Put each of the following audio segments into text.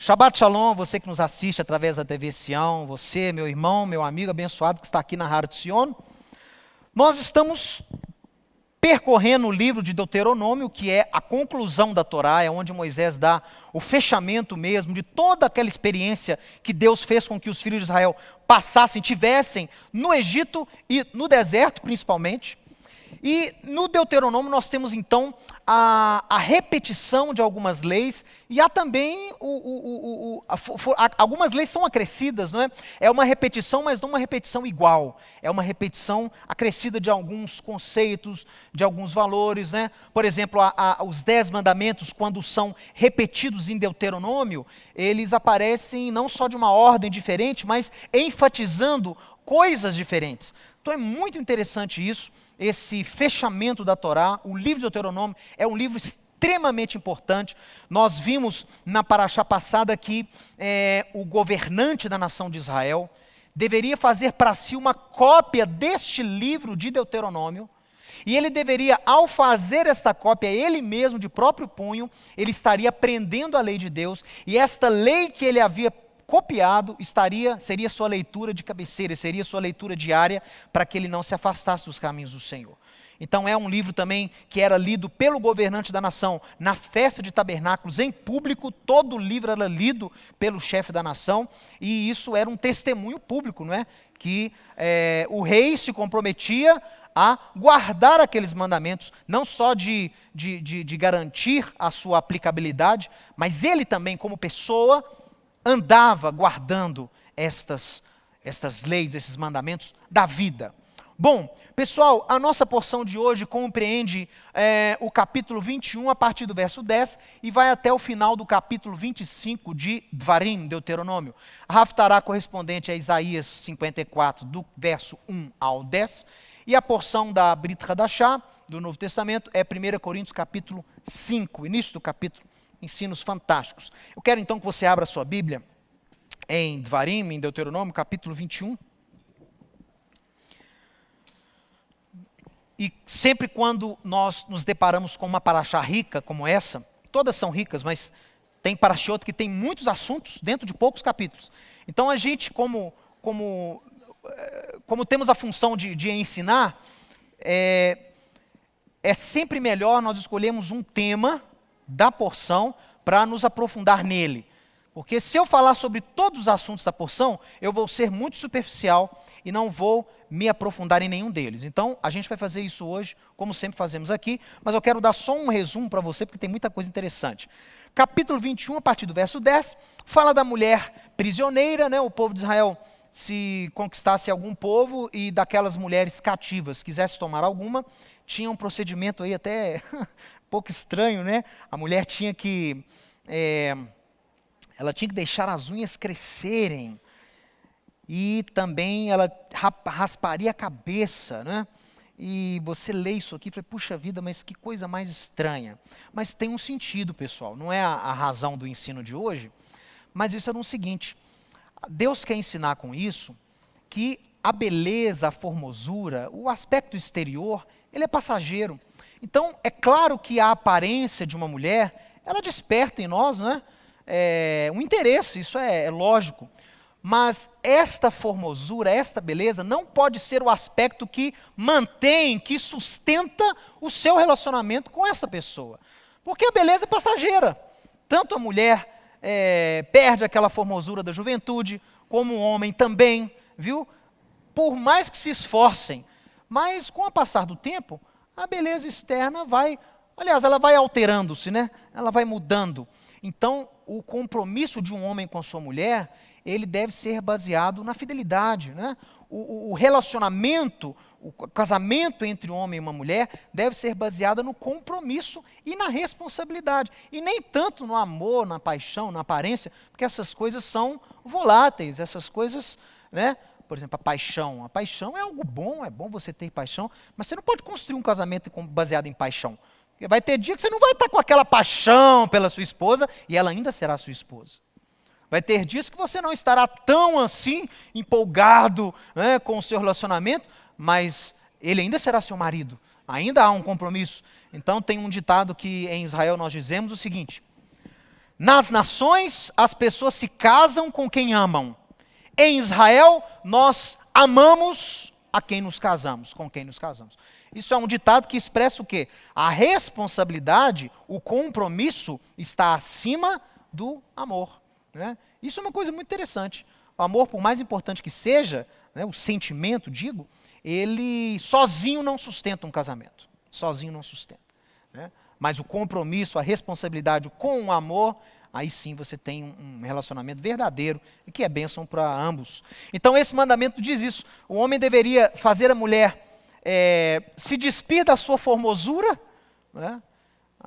Shabbat Shalom, você que nos assiste através da TV Sião, você, meu irmão, meu amigo abençoado que está aqui na Rádio Sion. Nós estamos percorrendo o livro de Deuteronômio, que é a conclusão da Torá, é onde Moisés dá o fechamento mesmo de toda aquela experiência que Deus fez com que os filhos de Israel passassem, tivessem no Egito e no deserto principalmente. E no Deuteronômio nós temos então a repetição de algumas leis e há também algumas leis são acrescidas, não é? É uma repetição, mas não uma repetição igual. É uma repetição acrescida de alguns conceitos, de alguns valores, né? Por exemplo, os 10 mandamentos, quando são repetidos em Deuteronômio, eles aparecem não só de uma ordem diferente, mas enfatizando coisas diferentes. Então é muito interessante isso. Esse fechamento da Torá, o livro de Deuteronômio é um livro extremamente importante. Nós vimos na paraxá passada que o governante da nação de Israel deveria fazer para si uma cópia deste livro de Deuteronômio, e ele deveria, ao fazer esta cópia, ele mesmo, de próprio punho, ele estaria aprendendo a lei de Deus, e esta lei que ele havia copiado seria sua leitura de cabeceira, seria sua leitura diária, para que ele não se afastasse dos caminhos do Senhor. Então é um livro também que era lido pelo governante da nação na festa de tabernáculos em público. Todo o livro era lido pelo chefe da nação, e isso era um testemunho público, não é? Que o rei se comprometia a guardar aqueles mandamentos, não só de garantir a sua aplicabilidade, mas ele também, como pessoa, andava guardando estas leis, esses mandamentos da vida. Bom, pessoal, a nossa porção de hoje compreende o capítulo 21 a partir do verso 10 e vai até o final do capítulo 25 de Dvarim, Deuteronômio. A Haftará correspondente a Isaías 54, do verso 1 ao 10, e a porção da Brit Hadashah, do Novo Testamento, é 1 Coríntios capítulo 5, início do capítulo. Ensinos fantásticos. Eu quero então que você abra a sua Bíblia em Dvarim, em Deuteronômio, capítulo 21. E sempre quando nós nos deparamos com uma paraxá rica como essa, todas são ricas, mas tem paraxioto que tem muitos assuntos dentro de poucos capítulos. Então a gente, como temos a função de ensinar, é sempre melhor nós escolhermos um tema da porção para nos aprofundar nele. Porque se eu falar sobre todos os assuntos da porção, eu vou ser muito superficial e não vou me aprofundar em nenhum deles. Então, a gente vai fazer isso hoje, como sempre fazemos aqui, mas eu quero dar só um resumo para você, porque tem muita coisa interessante. Capítulo 21, a partir do verso 10, fala da mulher prisioneira, né? O povo de Israel, se conquistasse algum povo e daquelas mulheres cativas quisesse tomar alguma, tinha um procedimento aí até pouco estranho, né? A mulher tinha que deixar as unhas crescerem e também ela rasparia a cabeça, né? E você lê isso aqui e fala, puxa vida, mas que coisa mais estranha. Mas tem um sentido, pessoal, não é a razão do ensino de hoje, mas isso era o seguinte: Deus quer ensinar com isso que a beleza, a formosura, o aspecto exterior, ele é passageiro. Então, é claro que a aparência de uma mulher, ela desperta em nós, não é? Um interesse, isso é lógico. Mas esta formosura, esta beleza, não pode ser o aspecto que mantém, que sustenta o seu relacionamento com essa pessoa. Porque a beleza é passageira. Tanto a mulher perde aquela formosura da juventude, como o homem também, viu? Por mais que se esforcem, mas com o passar do tempo, a beleza externa ela vai alterando-se, né? Ela vai mudando. Então, o compromisso de um homem com a sua mulher, ele deve ser baseado na fidelidade, né? O relacionamento, o casamento entre um homem e uma mulher deve ser baseado no compromisso e na responsabilidade. E nem tanto no amor, na paixão, na aparência, porque essas coisas são voláteis, essas coisas, né? Por exemplo, a paixão. A paixão é algo bom, é bom você ter paixão, mas você não pode construir um casamento baseado em paixão. Porque vai ter dia que você não vai estar com aquela paixão pela sua esposa e ela ainda será sua esposa. Vai ter dias que você não estará tão assim empolgado, né, com o seu relacionamento, mas ele ainda será seu marido. Ainda há um compromisso. Então tem um ditado que em Israel nós dizemos o seguinte: Nas nações, as pessoas se casam com quem amam. Em Israel, nós amamos a quem nos casamos, com quem nos casamos. Isso é um ditado que expressa o quê? A responsabilidade, o compromisso está acima do amor. Né? Isso é uma coisa muito interessante. O amor, por mais importante que seja, né, o sentimento, digo, ele sozinho não sustenta um casamento. Sozinho não sustenta. Né? Mas o compromisso, a responsabilidade com o amor, aí sim você tem um relacionamento verdadeiro e que é bênção para ambos. Então esse mandamento diz isso. O homem deveria fazer a mulher se despir da sua formosura. Né?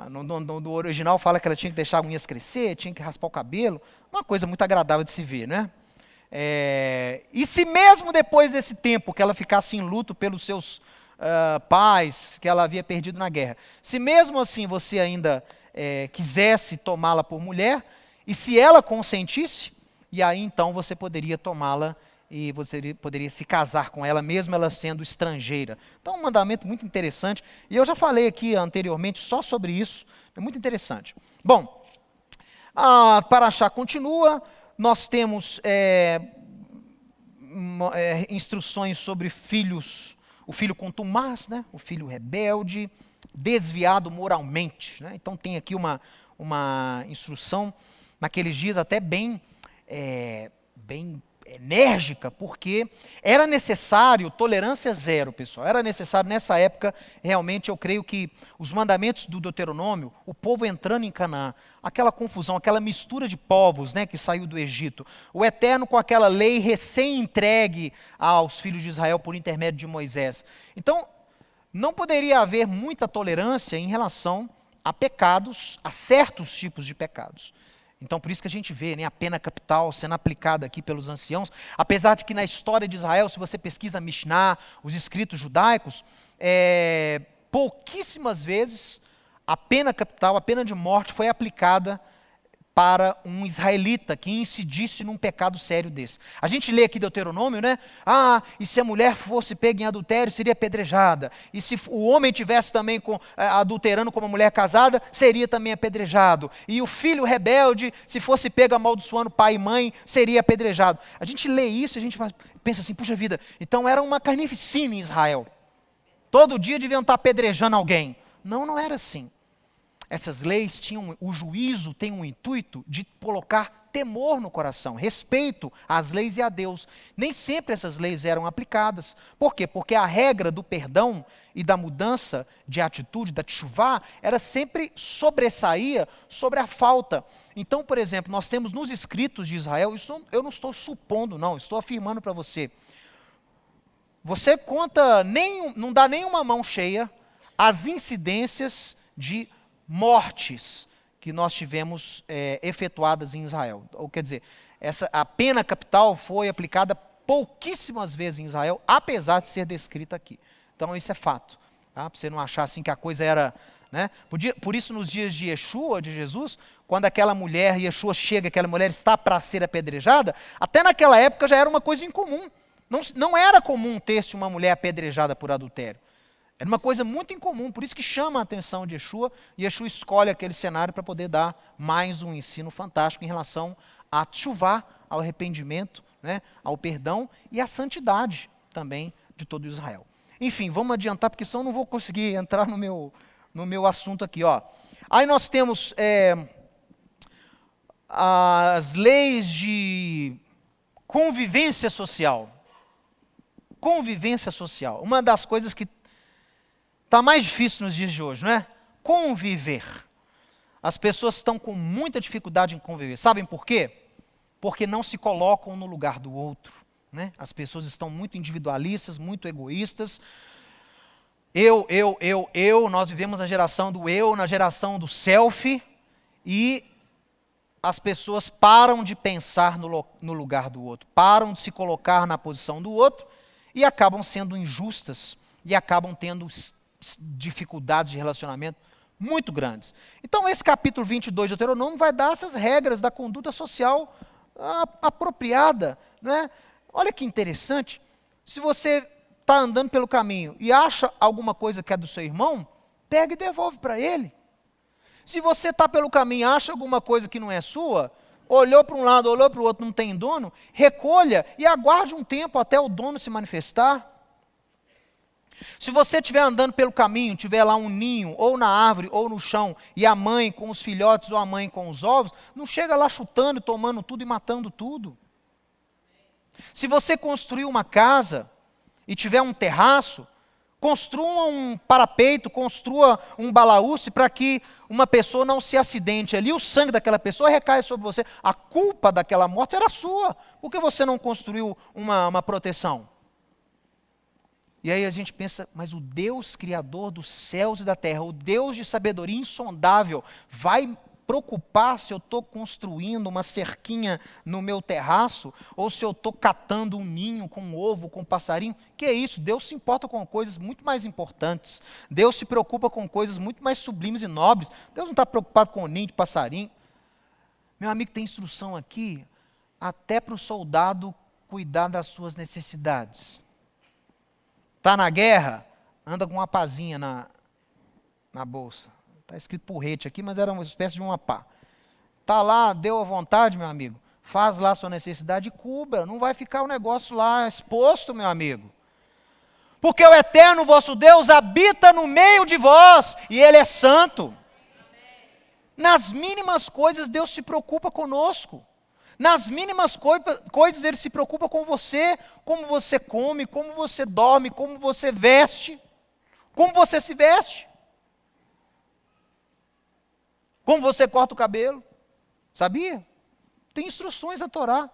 No original fala que ela tinha que deixar as unhas crescer, tinha que raspar o cabelo. Uma coisa muito agradável de se ver, né? E se mesmo depois desse tempo que ela ficasse em luto pelos seus pais que ela havia perdido na guerra, se mesmo assim você ainda quisesse tomá-la por mulher, e se ela consentisse, e aí então você poderia tomá-la e você poderia se casar com ela, mesmo ela sendo estrangeira. Então, um mandamento muito interessante, e eu já falei aqui anteriormente só sobre isso, é muito interessante. Bom, a Paraxá continua, nós temos instruções sobre filhos, o filho contumaz, né? O filho rebelde, desviado moralmente. Né? Então tem aqui uma instrução, naqueles dias até bem enérgica, porque era necessário tolerância zero, pessoal. Era necessário nessa época, realmente eu creio que os mandamentos do Deuteronômio, o povo entrando em Canaã, aquela confusão, aquela mistura de povos, né, que saiu do Egito, o Eterno com aquela lei recém-entregue aos filhos de Israel por intermédio de Moisés. Então, não poderia haver muita tolerância em relação a pecados, a certos tipos de pecados. Então, por isso que a gente vê, né, a pena capital sendo aplicada aqui pelos anciãos, apesar de que na história de Israel, se você pesquisa a Mishnah, os escritos judaicos, pouquíssimas vezes a pena capital, a pena de morte foi aplicada para um israelita que incidisse num pecado sério desse. A gente lê aqui Deuteronômio, né? E se a mulher fosse pega em adultério, seria apedrejada. E se o homem tivesse também adulterando com uma mulher casada, seria também apedrejado. E o filho rebelde, se fosse pego amaldiçoando pai e mãe, seria apedrejado. A gente lê isso e a gente pensa assim, puxa vida, então era uma carnificina em Israel. Todo dia deviam estar apedrejando alguém. Não, não era assim. Essas leis tinham, o juízo tem um intuito de colocar temor no coração, respeito às leis e a Deus. Nem sempre essas leis eram aplicadas. Por quê? Porque a regra do perdão e da mudança de atitude, da teshuvá, era sempre sobressaía sobre a falta. Então, por exemplo, nós temos nos escritos de Israel, isso eu não estou supondo, não, estou afirmando para você. Você conta, não dá nenhuma mão cheia as incidências de mortes que nós tivemos efetuadas em Israel. Ou quer dizer, a pena capital foi aplicada pouquíssimas vezes em Israel, apesar de ser descrita aqui. Então isso é fato. Tá? Para você não achar assim que a coisa era... Né? Por isso nos dias de Yeshua, de Jesus, quando aquela mulher, Yeshua chega, aquela mulher está para ser apedrejada, até naquela época já era uma coisa incomum. Não era comum ter-se uma mulher apedrejada por adultério. Era uma coisa muito incomum, por isso que chama a atenção de Yeshua, e Yeshua escolhe aquele cenário para poder dar mais um ensino fantástico em relação a teshuvá, ao arrependimento, né, ao perdão e à santidade também de todo Israel. Enfim, vamos adiantar, porque senão eu não vou conseguir entrar no meu assunto aqui. Ó. Aí nós temos as leis de convivência social. Convivência social, uma das coisas que está mais difícil nos dias de hoje, não é? Conviver. As pessoas estão com muita dificuldade em conviver. Sabem por quê? Porque não se colocam no lugar do outro. Né? As pessoas estão muito individualistas, muito egoístas. Nós vivemos na geração do eu, na geração do selfie, e as pessoas param de pensar no lugar do outro, param de se colocar na posição do outro e acabam sendo injustas e acabam tendo dificuldades de relacionamento muito grandes. Então esse capítulo 22 de Deuteronômio vai dar essas regras da conduta social apropriada. Né? Olha que interessante, se você está andando pelo caminho e acha alguma coisa que é do seu irmão, pega e devolve para ele. Se você está pelo caminho e acha alguma coisa que não é sua, olhou para um lado, olhou para o outro, não tem dono, recolha e aguarde um tempo até o dono se manifestar. Se você estiver andando pelo caminho, tiver lá um ninho, ou na árvore, ou no chão, e a mãe com os filhotes, ou a mãe com os ovos, não chega lá chutando, tomando tudo e matando tudo. Se você construir uma casa e tiver um terraço, construa um parapeito, construa um balaúste para que uma pessoa não se acidente ali, o sangue daquela pessoa recai sobre você. A culpa daquela morte era sua. Por que você não construiu uma proteção? E aí a gente pensa, mas o Deus criador dos céus e da terra, o Deus de sabedoria insondável, vai preocupar se eu estou construindo uma cerquinha no meu terraço, ou se eu estou catando um ninho com um ovo, com um passarinho? Que é isso? Deus se importa com coisas muito mais importantes. Deus se preocupa com coisas muito mais sublimes e nobres. Deus não está preocupado com o ninho de passarinho. Meu amigo, tem instrução aqui, até para o soldado cuidar das suas necessidades. Está na guerra, anda com uma pazinha na bolsa. Está escrito porrete aqui, mas era uma espécie de uma pá. Está lá, deu à vontade, meu amigo. Faz lá a sua necessidade e cubra. Não vai ficar o negócio lá exposto, meu amigo. Porque o eterno vosso Deus habita no meio de vós e Ele é santo. Nas mínimas coisas Deus se preocupa conosco. Nas mínimas coisas Ele se preocupa com você, como você come, como você dorme, como você veste, como você se veste, como você corta o cabelo. Sabia? Tem instruções a Torá.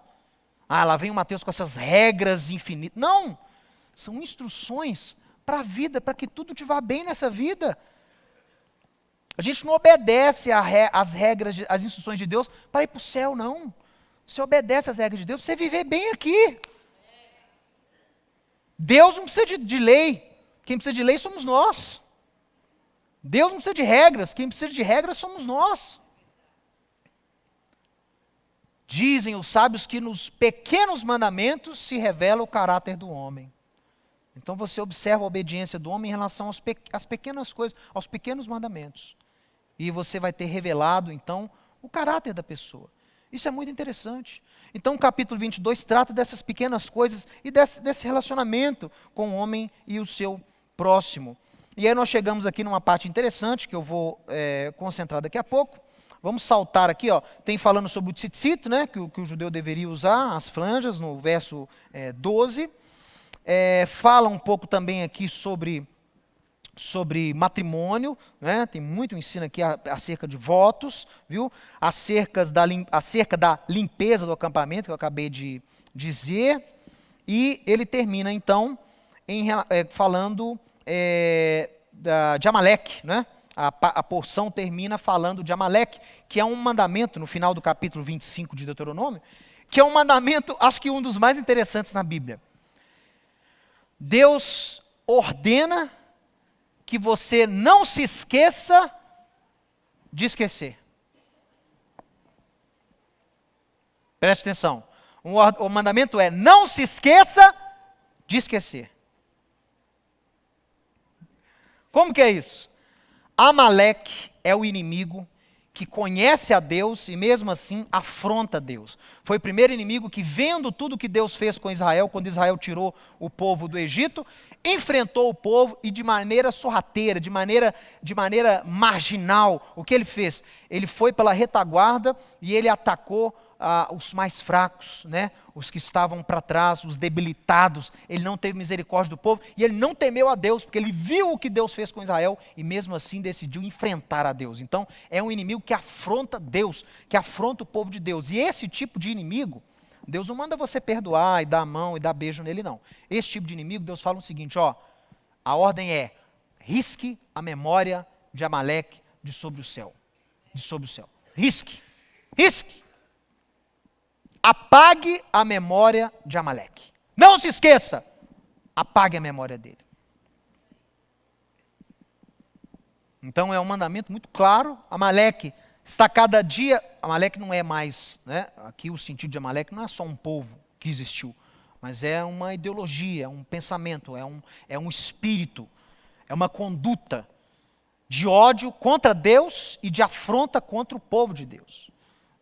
Ah, lá vem o Mateus com essas regras infinitas. Não, são instruções para a vida, para que tudo te vá bem nessa vida. A gente não obedece às regras, às instruções de Deus para ir para o céu, não. Você obedece às regras de Deus para você viver bem aqui. Deus não precisa de lei. Quem precisa de lei somos nós. Deus não precisa de regras. Quem precisa de regras somos nós. Dizem os sábios que nos pequenos mandamentos se revela o caráter do homem. Então você observa a obediência do homem em relação às pequenas coisas, aos pequenos mandamentos. E você vai ter revelado, então, o caráter da pessoa. Isso é muito interessante. Então o capítulo 22 trata dessas pequenas coisas e desse relacionamento com o homem e o seu próximo. E aí nós chegamos aqui numa parte interessante, que eu vou concentrar daqui a pouco. Vamos saltar aqui, ó. Tem falando sobre o tzitzit, né, que o judeu deveria usar, as franjas, no verso 12. Fala um pouco também aqui sobre matrimônio, né? Tem muito ensino aqui acerca de votos, viu? Acerca da limpeza do acampamento, que eu acabei de dizer. E ele termina, então, falando de Amaleque, né? A porção termina falando de Amaleque, que é um mandamento, no final do capítulo 25 de Deuteronômio, que é um mandamento, acho que um dos mais interessantes na Bíblia. Deus ordena que você não se esqueça de esquecer. Preste atenção. O mandamento é: não se esqueça de esquecer. Como que é isso? Amaleque é o inimigo que conhece a Deus e mesmo assim afronta Deus. Foi o primeiro inimigo que, vendo tudo que Deus fez com Israel, quando Israel tirou o povo do Egito, enfrentou o povo e de maneira sorrateira, de maneira marginal, o que ele fez? Ele foi pela retaguarda e ele atacou os mais fracos, né? Os que estavam para trás, os debilitados. Ele não teve misericórdia do povo e ele não temeu a Deus, porque ele viu o que Deus fez com Israel e mesmo assim decidiu enfrentar a Deus. Então é um inimigo que afronta Deus, que afronta o povo de Deus. E esse tipo de inimigo, Deus não manda você perdoar e dar a mão e dar beijo nele, não. Esse tipo de inimigo, Deus fala o seguinte, ó, a ordem é: risque a memória de Amaleque de sobre o céu. De sobre o céu. Risque. Apague a memória de Amaleque. Não se esqueça. Apague a memória dele. Então é um mandamento muito claro. Amaleque está cada dia... Amaleque não é mais... né? Aqui o sentido de Amaleque não é só um povo que existiu, mas é uma ideologia, é um pensamento, é um espírito, é uma conduta de ódio contra Deus e de afronta contra o povo de Deus.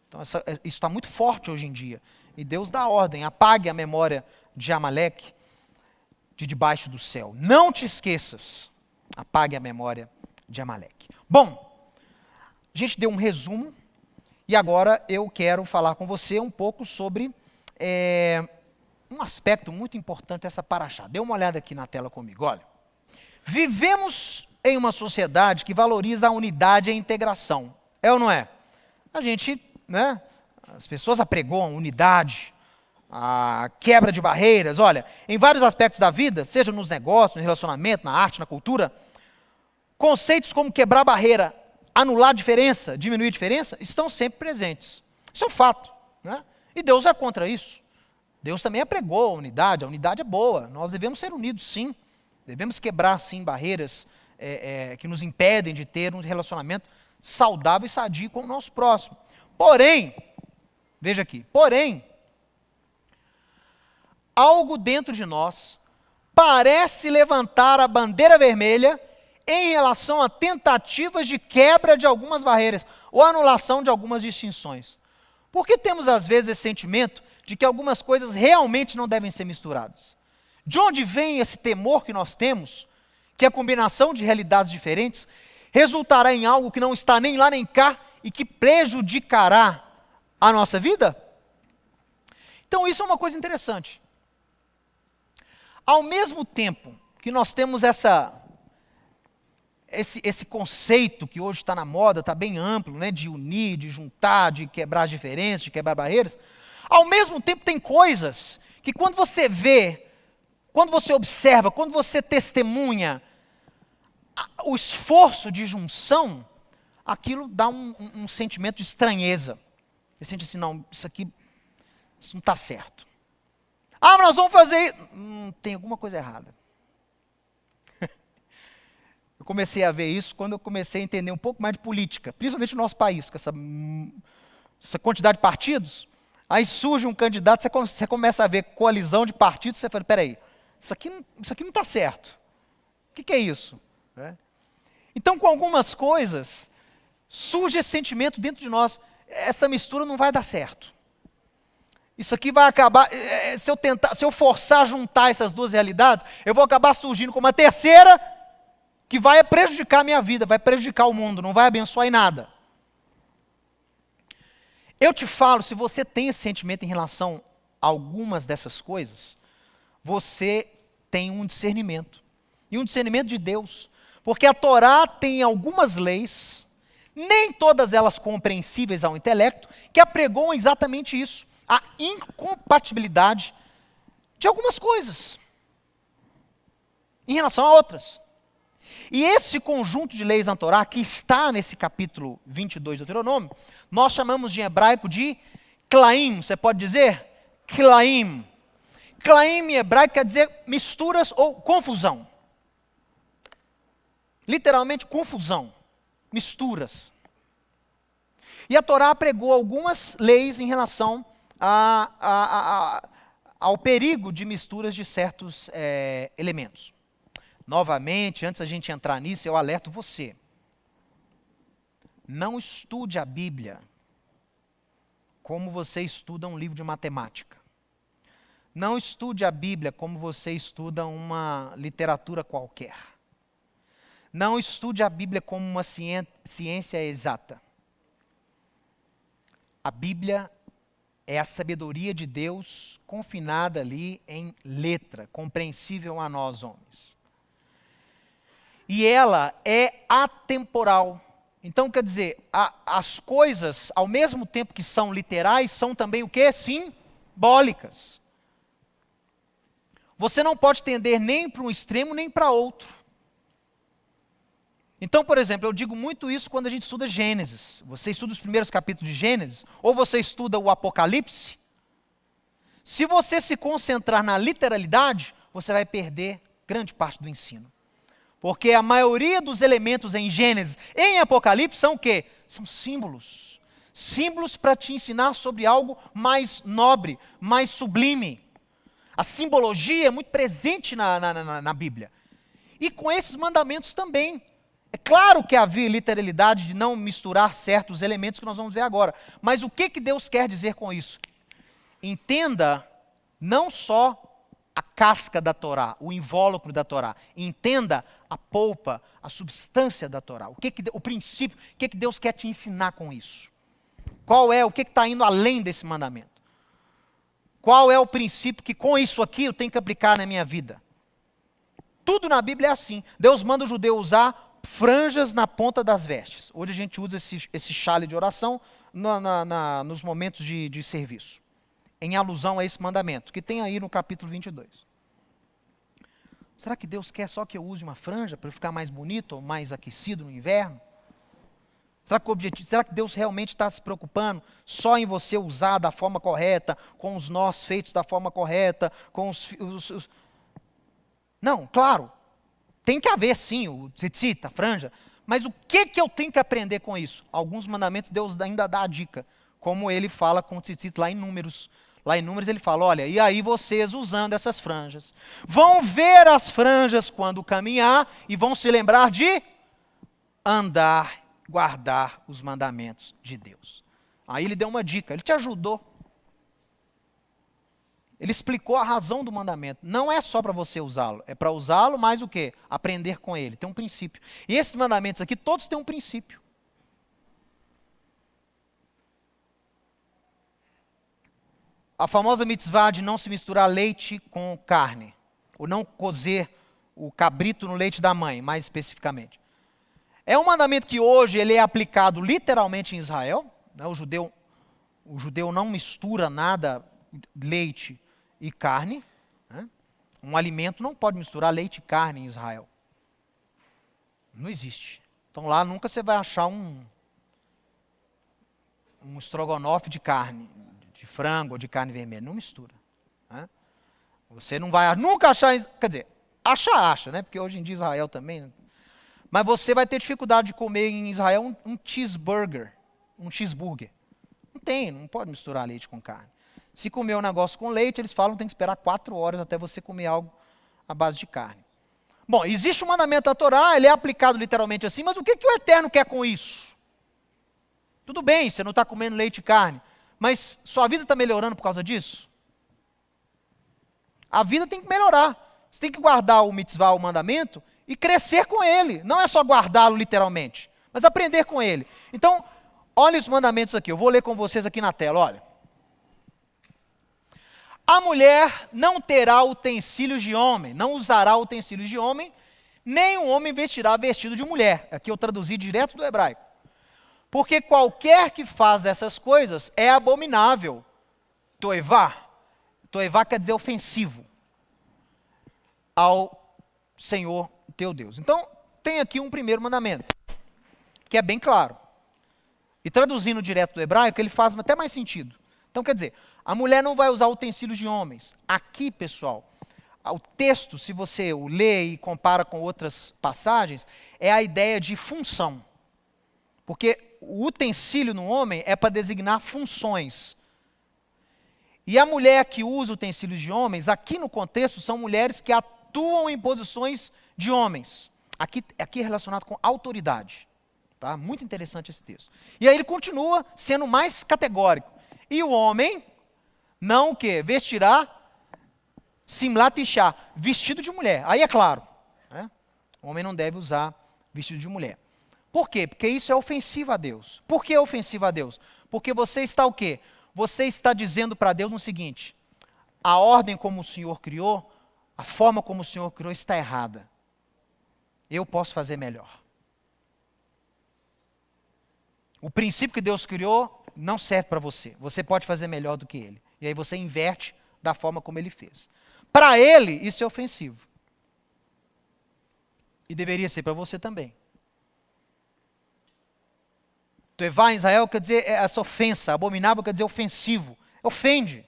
Então isso está muito forte hoje em dia. E Deus dá ordem, apague a memória de Amaleque de debaixo do céu. Não te esqueças, apague a memória de Amaleque. Bom, a gente deu um resumo e agora eu quero falar com você um pouco sobre um aspecto muito importante dessa paraxá. Dê uma olhada aqui na tela comigo, olha. Vivemos em uma sociedade que valoriza a unidade e a integração. É ou não é? A gente, né? As pessoas apregoam a unidade, a quebra de barreiras. Olha, em vários aspectos da vida, seja nos negócios, no relacionamento, na arte, na cultura, conceitos como quebrar barreira, anular diferença, diminuir diferença, estão sempre presentes. Isso é um fato, né? E Deus é contra isso. Deus também apregou a unidade é boa, nós devemos ser unidos sim, devemos quebrar sim barreiras que nos impedem de ter um relacionamento saudável e sadio com o nosso próximo. Porém, veja aqui, algo dentro de nós parece levantar a bandeira vermelha em relação a tentativas de quebra de algumas barreiras ou anulação de algumas distinções. Por que temos às vezes esse sentimento de que algumas coisas realmente não devem ser misturadas? De onde vem esse temor que nós temos, que a combinação de realidades diferentes resultará em algo que não está nem lá nem cá e que prejudicará a nossa vida? Então isso é uma coisa interessante. Ao mesmo tempo que nós temos esse conceito que hoje está na moda, está bem amplo, né, de unir, de juntar, de quebrar as diferenças, de quebrar barreiras, ao mesmo tempo tem coisas que quando você vê, quando você observa, quando você testemunha o esforço de junção, aquilo dá um sentimento de estranheza. Você sente assim, não, isso não está certo. Ah, mas nós vamos fazer... tem alguma coisa errada. Eu comecei a ver isso quando eu comecei a entender um pouco mais de política, principalmente no nosso país, com essa quantidade de partidos. Aí surge um candidato, você começa a ver coalizão de partidos, você fala, peraí, isso aqui não está certo. O que é isso? Então, com algumas coisas, surge esse sentimento dentro de nós, essa mistura não vai dar certo. Isso aqui vai acabar, se eu forçar a juntar essas duas realidades, eu vou acabar surgindo como uma terceira, que vai prejudicar a minha vida, vai prejudicar o mundo, não vai abençoar em nada. Eu te falo, se você tem esse sentimento em relação a algumas dessas coisas, você tem um discernimento. E um discernimento de Deus. Porque a Torá tem algumas leis, nem todas elas compreensíveis ao intelecto, que apregoam exatamente isso. A incompatibilidade de algumas coisas em relação a outras. E esse conjunto de leis na Torá, que está nesse capítulo 22 do Deuteronômio, nós chamamos em hebraico de Klaim. Você pode dizer? Klaim. Klaim em hebraico quer dizer misturas ou confusão. Literalmente confusão, misturas. E a Torá pregou algumas leis em relação ao perigo de misturas de certos elementos. Novamente, antes da gente entrar nisso, eu alerto você. Não estude a Bíblia como você estuda um livro de matemática. Não estude a Bíblia como você estuda uma literatura qualquer. Não estude a Bíblia como uma ciência exata. A Bíblia é a sabedoria de Deus confinada ali em letra, compreensível a nós homens. E ela é atemporal. Então, quer dizer, as coisas, ao mesmo tempo que são literais, são também o quê? Simbólicas. Você não pode tender nem para um extremo, nem para outro. Então, por exemplo, eu digo muito isso quando a gente estuda Gênesis. Você estuda os primeiros capítulos de Gênesis, ou você estuda o Apocalipse. Se você se concentrar na literalidade, você vai perder grande parte do ensino. Porque a maioria dos elementos em Gênesis, em Apocalipse, são o quê? São símbolos. Símbolos para te ensinar sobre algo mais nobre, mais sublime. A simbologia é muito presente na Bíblia. E com esses mandamentos também. É claro que havia literalidade de não misturar certos elementos que nós vamos ver agora. Mas o que Deus quer dizer com isso? Entenda não só a casca da Torá, o invólucro da Torá. Entenda a polpa, a substância da Torá. O princípio, o que Deus quer te ensinar com isso? O que está indo além desse mandamento? Qual é o princípio que com isso aqui eu tenho que aplicar na minha vida? Tudo na Bíblia é assim. Deus manda o judeu usar franjas na ponta das vestes. Hoje a gente usa esse chale de oração nos momentos de serviço, em alusão a esse mandamento, que tem aí no capítulo 22. Será que Deus quer só que eu use uma franja para ficar mais bonito ou mais aquecido no inverno? Será que Deus realmente está se preocupando só em você usar da forma correta, com os nós feitos da forma correta, com Não, claro, tem que haver sim o tzitzit, a franja, mas o que eu tenho que aprender com isso? Alguns mandamentos Deus ainda dá a dica, como ele fala com o tzitzit lá em Números. Lá em Números ele fala, olha, e aí vocês usando essas franjas, vão ver as franjas quando caminhar e vão se lembrar de andar, guardar os mandamentos de Deus. Aí ele deu uma dica, ele te ajudou. Ele explicou a razão do mandamento. Não é só para você usá-lo, é para usá-lo, mas o quê? Aprender com ele. Tem um princípio. E esses mandamentos aqui, todos têm um princípio. A famosa mitzvah de não se misturar leite com carne, ou não cozer o cabrito no leite da mãe, mais especificamente. É um mandamento que hoje ele é aplicado literalmente em Israel. Né? O judeu não mistura nada, leite e carne. Né? Um alimento não pode misturar leite e carne em Israel. Não existe. Então lá nunca você vai achar um estrogonofe de carne, de frango ou de carne vermelha. Não mistura. Né? Você não vai nunca achar, quer dizer, acha, né? Porque hoje em dia Israel também. Mas você vai ter dificuldade de comer em Israel um cheeseburger. Não pode misturar leite com carne. Se comer um negócio com leite, eles falam que tem que esperar 4 horas até você comer algo à base de carne. Bom, existe um mandamento da Torá, ele é aplicado literalmente assim, mas o que o Eterno quer com isso? Tudo bem, você não está comendo leite e carne, mas sua vida está melhorando por causa disso? A vida tem que melhorar. Você tem que guardar o mitzvah, o mandamento, e crescer com ele. Não é só guardá-lo literalmente, mas aprender com ele. Então, olha os mandamentos aqui, eu vou ler com vocês aqui na tela, olha. A mulher não terá utensílios de homem, não usará utensílios de homem, nem o homem vestirá vestido de mulher. Aqui eu traduzi direto do hebraico. Porque qualquer que faz essas coisas é abominável. Toevá. Toevá quer dizer ofensivo ao Senhor teu Deus. Então, tem aqui um primeiro mandamento, que é bem claro. E traduzindo direto do hebraico, ele faz até mais sentido. Então, quer dizer, a mulher não vai usar utensílios de homens. Aqui, pessoal, o texto, se você o lê e compara com outras passagens, é a ideia de função. Porque o utensílio no homem é para designar funções. E a mulher que usa utensílios de homens, aqui no contexto, são mulheres que atuam em posições de homens. Aqui é relacionado com autoridade. Tá? Muito interessante esse texto. E aí ele continua sendo mais categórico. E o homem não o quê? Vestirá simlat isha, vestido de mulher. Aí é claro, né? O homem não deve usar vestido de mulher. Por quê? Porque isso é ofensivo a Deus. Por que é ofensivo a Deus? Porque você está o quê? Você está dizendo para Deus o seguinte: a ordem como o Senhor criou, a forma como o Senhor criou está errada. Eu posso fazer melhor. O princípio que Deus criou não serve para você. Você pode fazer melhor do que Ele. E aí você inverte da forma como Ele fez. Para Ele, isso é ofensivo. E deveria ser para você também. Toevá em Israel quer dizer essa ofensa. Abominável quer dizer ofensivo. Ofende.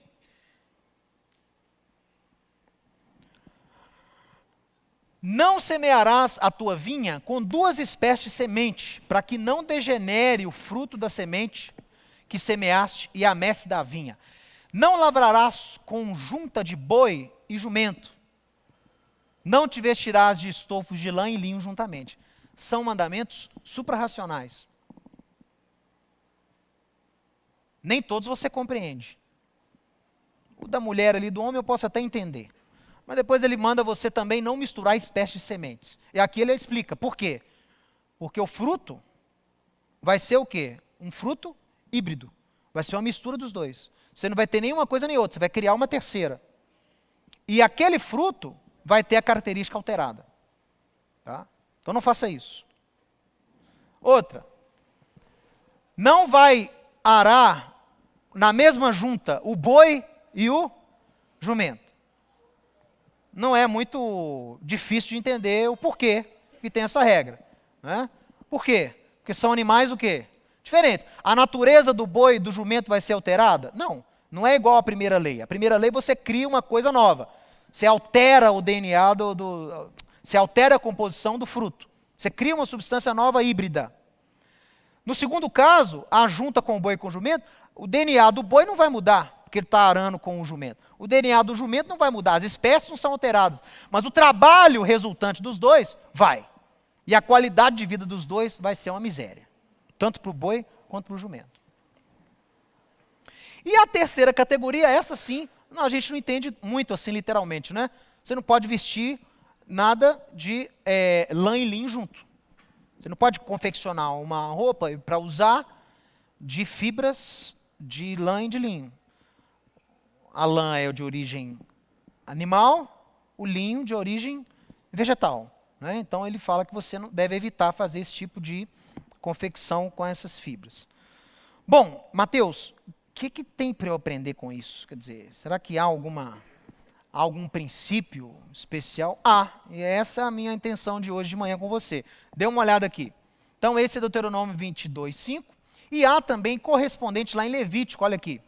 Não semearás a tua vinha com 2 espécies de semente, para que não degenere o fruto da semente que semeaste e a messe da vinha. Não lavrarás com junta de boi e jumento. Não te vestirás de estofos de lã e linho juntamente. são mandamentos suprarracionais. Nem todos você compreende. O da mulher ali, do homem, eu posso até entender. Mas depois ele manda você também não misturar espécies de sementes. E aqui ele explica. Por quê? Porque o fruto vai ser o quê? Um fruto híbrido. Vai ser uma mistura dos dois. Você não vai ter nenhuma coisa nem outra, você vai criar uma terceira. E aquele fruto vai ter a característica alterada. Tá? Então não faça isso. Outra. Não vai arar na mesma junta o boi e o jumento. Não é muito difícil de entender o porquê que tem essa regra. Né? Por quê? Porque são animais o quê? Diferentes. A natureza do boi e do jumento vai ser alterada? Não, não é igual à primeira lei. A primeira lei você cria uma coisa nova. Você altera o DNA você altera a composição do fruto. Você cria uma substância nova híbrida. No segundo caso, a junta com o boi e com o jumento, o DNA do boi não vai mudar, porque ele está arando com o jumento. O DNA do jumento não vai mudar, as espécies não são alteradas. Mas o trabalho resultante dos dois vai. E a qualidade de vida dos dois vai ser uma miséria. Tanto para o boi quanto para o jumento. E a terceira categoria, essa sim, a gente não entende muito assim literalmente, né? Você não pode vestir nada de lã e linho junto. Você não pode confeccionar uma roupa para usar de fibras de lã e de linho. A lã é de origem animal, o linho de origem vegetal. Né? Então ele fala que você não deve evitar fazer esse tipo de confecção com essas fibras. Bom, Mateus, o que tem para eu aprender com isso? Quer dizer, será que há algum princípio especial? E essa é a minha intenção de hoje de manhã com você. Dê uma olhada aqui. Então esse é Deuteronômio 22:5 e há também correspondente lá em Levítico, olha aqui.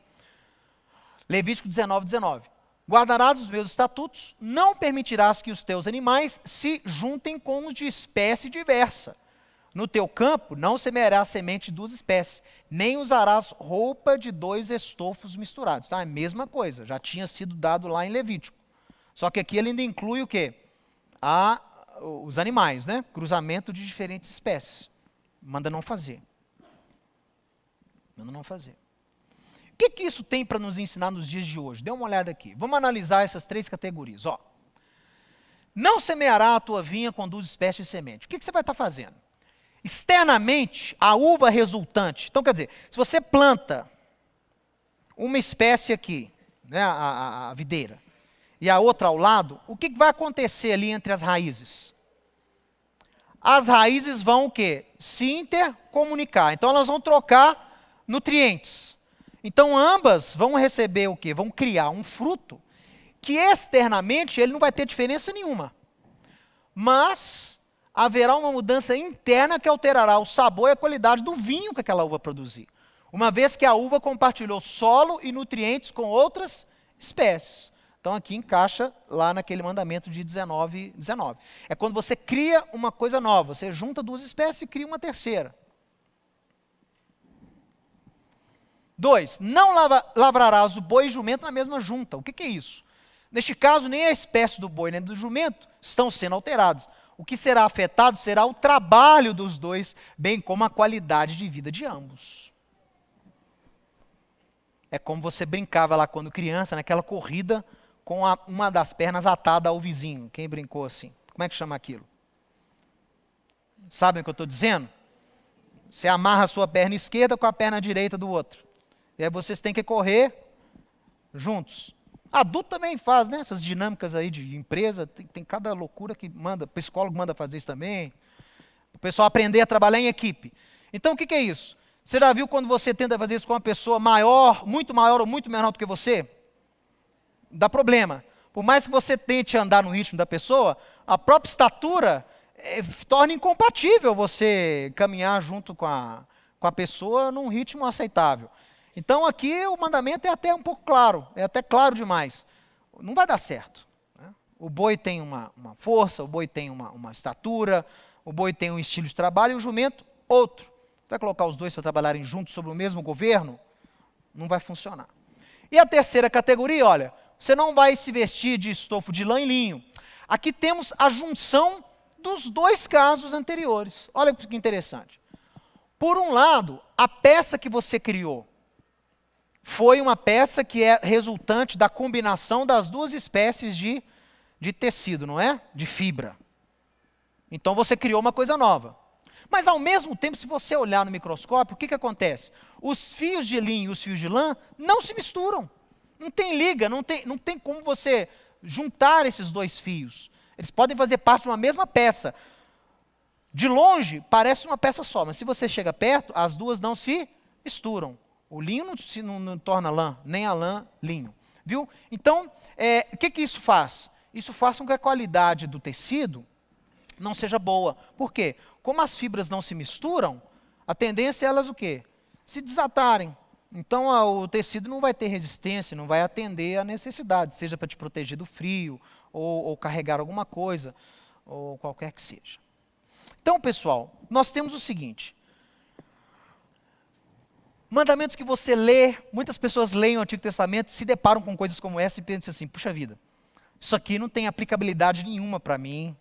Levítico 19:19. Guardarás os meus estatutos, não permitirás que os teus animais se juntem com os de espécie diversa. No teu campo não semearás semente de duas espécies, nem usarás roupa de dois estofos misturados. Tá? É a mesma coisa, já tinha sido dado lá em Levítico. Só que aqui ele ainda inclui o quê? Os animais, né? Cruzamento de diferentes espécies. Manda não fazer. Manda não fazer. O que isso tem para nos ensinar nos dias de hoje? Dê uma olhada aqui. Vamos analisar essas três categorias. Ó. Não semeará a tua vinha com duas espécies de semente. O que você vai estar fazendo? Externamente, a uva resultante. Então, quer dizer, se você planta uma espécie aqui, né, a videira, e a outra ao lado, o que vai acontecer ali entre as raízes? As raízes vão o quê? Se intercomunicar. Então, elas vão trocar nutrientes. Então, ambas vão receber o quê? Vão criar um fruto que externamente ele não vai ter diferença nenhuma. Mas haverá uma mudança interna que alterará o sabor e a qualidade do vinho que aquela uva produzir. Uma vez que a uva compartilhou solo e nutrientes com outras espécies. Então aqui encaixa lá naquele mandamento de 19:19. É quando você cria uma coisa nova, você junta duas espécies e cria uma terceira. 2. Não lavrarás o boi e jumento na mesma junta. O que é isso? Neste caso, nem a espécie do boi nem do jumento estão sendo alterados. O que será afetado será o trabalho dos dois, bem como a qualidade de vida de ambos. É como você brincava lá quando criança, naquela corrida, com uma das pernas atada ao vizinho. Quem brincou assim? Como é que chama aquilo? Sabem o que eu estou dizendo? Você amarra a sua perna esquerda com a perna direita do outro. E aí vocês têm que correr juntos. Adulto também faz, né? Essas dinâmicas aí de empresa, tem cada loucura que manda, o psicólogo manda fazer isso também. O pessoal aprender a trabalhar em equipe. Então o que é isso? Você já viu quando você tenta fazer isso com uma pessoa maior ou muito menor do que você? Dá problema. Por mais que você tente andar no ritmo da pessoa, a própria estatura torna incompatível você caminhar junto com a pessoa num ritmo aceitável. Então aqui o mandamento é até um pouco claro, é até claro demais. Não vai dar certo. Né? O boi tem uma força, o boi tem uma estatura, o boi tem um estilo de trabalho e o jumento outro. Vai colocar os dois para trabalharem juntos sobre o mesmo governo? Não vai funcionar. E a terceira categoria, olha, você não vai se vestir de estofo de lã e linho. Aqui temos a junção dos dois casos anteriores. Olha que interessante. Por um lado, a peça que você criou foi uma peça que é resultante da combinação das duas espécies de tecido, não é? De fibra. Então você criou uma coisa nova. Mas ao mesmo tempo, se você olhar no microscópio, o que acontece? Os fios de linho e os fios de lã não se misturam. Não tem liga, não tem como você juntar esses dois fios. Eles podem fazer parte de uma mesma peça. De longe, parece uma peça só, mas se você chega perto, as duas não se misturam. O linho não torna lã, nem a lã linho. Viu? Então, o que isso faz? Isso faz com que a qualidade do tecido não seja boa. Por quê? Como as fibras não se misturam, a tendência é elas o quê? Se desatarem. Então o tecido não vai ter resistência, não vai atender à necessidade, seja para te proteger do frio, ou carregar alguma coisa, ou qualquer que seja. Então, pessoal, nós temos o seguinte. Mandamentos que você lê, muitas pessoas leem o Antigo Testamento, se deparam com coisas como essa e pensam assim, puxa vida, isso aqui não tem aplicabilidade nenhuma para mim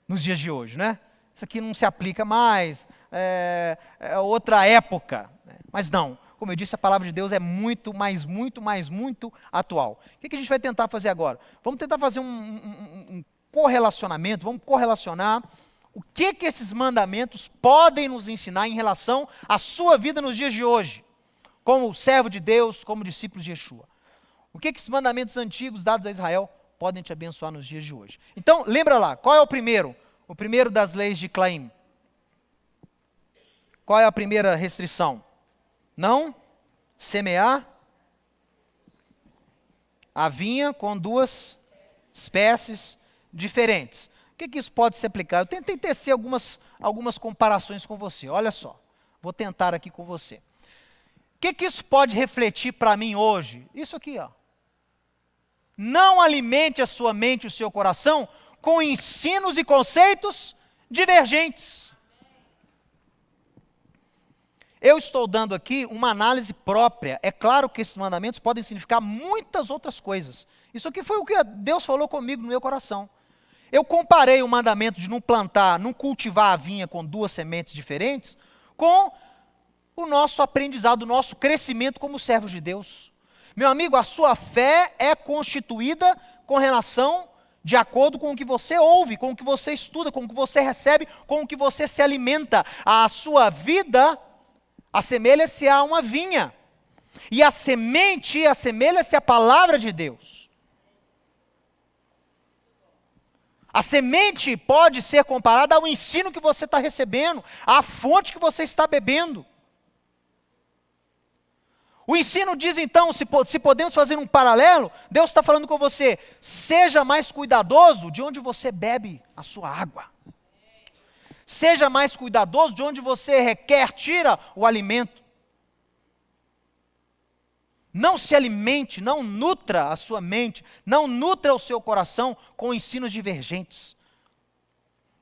nos dias de hoje, né? Isso aqui não se aplica mais, é outra época. Mas não, como eu disse, a palavra de Deus é muito atual. O que a gente vai tentar fazer agora? Vamos tentar fazer um correlacionamento, vamos correlacionar o que esses mandamentos podem nos ensinar em relação à sua vida nos dias de hoje, como servo de Deus, como discípulo de Yeshua. O que esses mandamentos antigos dados a Israel podem te abençoar nos dias de hoje. Então, lembra lá, qual é o primeiro? O primeiro das leis de Caim. Qual é a primeira restrição? Não semear a vinha com duas espécies diferentes. O que isso pode se aplicar? Eu tentei tecer algumas comparações com você. Olha só, vou tentar aqui com você. O que isso pode refletir para mim hoje? Isso aqui, ó. Não alimente a sua mente e o seu coração com ensinos e conceitos divergentes. Eu estou dando aqui uma análise própria. É claro que esses mandamentos podem significar muitas outras coisas. Isso aqui foi o que Deus falou comigo no meu coração. Eu comparei o mandamento de não plantar, não cultivar a vinha com duas sementes diferentes, com o nosso aprendizado, o nosso crescimento como servos de Deus. Meu amigo, a sua fé é constituída com relação, de acordo com o que você ouve, com o que você estuda, com o que você recebe, com o que você se alimenta. A sua vida assemelha-se a uma vinha. E a semente assemelha-se à palavra de Deus. A semente pode ser comparada ao ensino que você está recebendo, à fonte que você está bebendo. O ensino diz então, se podemos fazer um paralelo, Deus está falando com você, seja mais cuidadoso de onde você bebe a sua água. Seja mais cuidadoso de onde você tira o alimento. Não se alimente, não nutra a sua mente, não nutra o seu coração com ensinos divergentes.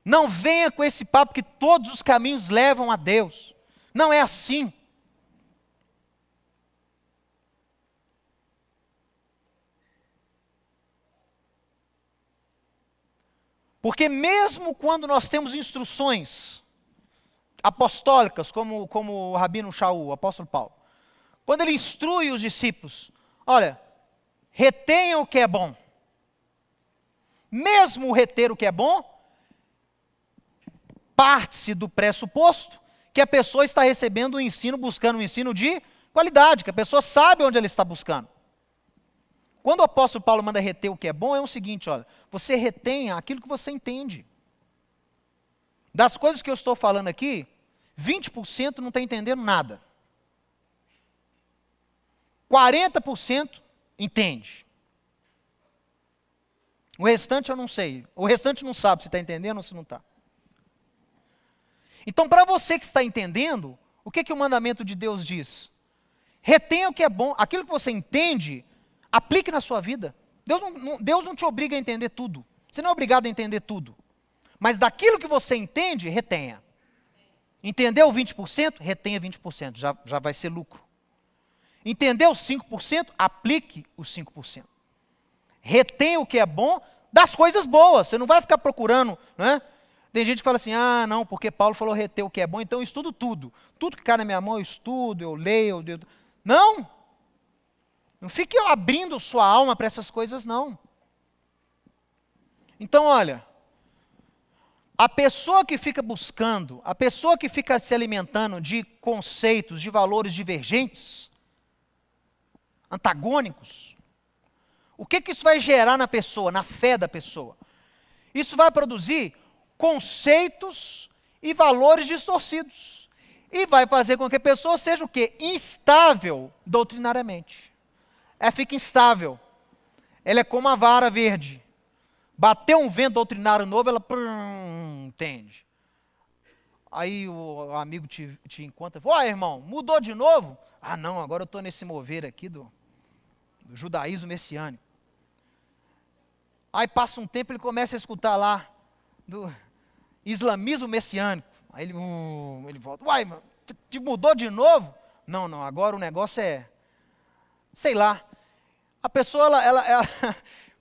Não venha com esse papo que todos os caminhos levam a Deus. Não é assim. Porque mesmo quando nós temos instruções apostólicas, como o Rabino Shaul, o apóstolo Paulo, quando ele instrui os discípulos, olha, retenham o que é bom. Mesmo reter o que é bom, parte-se do pressuposto que a pessoa está recebendo um ensino, buscando um ensino de qualidade, que a pessoa sabe onde ela está buscando. Quando o apóstolo Paulo manda reter o que é bom, é o seguinte, olha, você retenha aquilo que você entende. Das coisas que eu estou falando aqui, 20% não está entendendo nada. 40% entende. O restante eu não sei. O restante não sabe se está entendendo ou se não está. Então, para você que está entendendo, o que o mandamento de Deus diz? Retenha o que é bom. Aquilo que você entende, aplique na sua vida. Deus não te obriga a entender tudo. Você não é obrigado a entender tudo. Mas daquilo que você entende, retenha. Entendeu 20%? Retenha 20%. Já vai ser lucro. Entendeu 5%? Aplique os 5%. Retenha o que é bom, das coisas boas. Você não vai ficar procurando, né? Tem gente que fala assim, não, porque Paulo falou reter o que é bom, então eu estudo tudo. Tudo que cai na minha mão eu estudo, eu leio. Não! Não fique abrindo sua alma para essas coisas, não. Então, olha, a pessoa que fica buscando, a pessoa que fica se alimentando de conceitos, de valores divergentes, antagônicos, o que isso vai gerar na pessoa, na fé da pessoa? Isso vai produzir conceitos e valores distorcidos. E vai fazer com que a pessoa seja o quê? Instável doutrinariamente. Ela fica instável. Ela é como a vara verde. Bateu um vento doutrinário novo, ela entende. Aí o amigo te encontra, fala, irmão, mudou de novo? Não, agora eu estou nesse mover aqui do judaísmo messiânico. Aí passa um tempo, ele começa a escutar lá do islamismo messiânico. Aí ele volta, mano, te mudou de novo? Não, agora o negócio é, sei lá. A pessoa, ela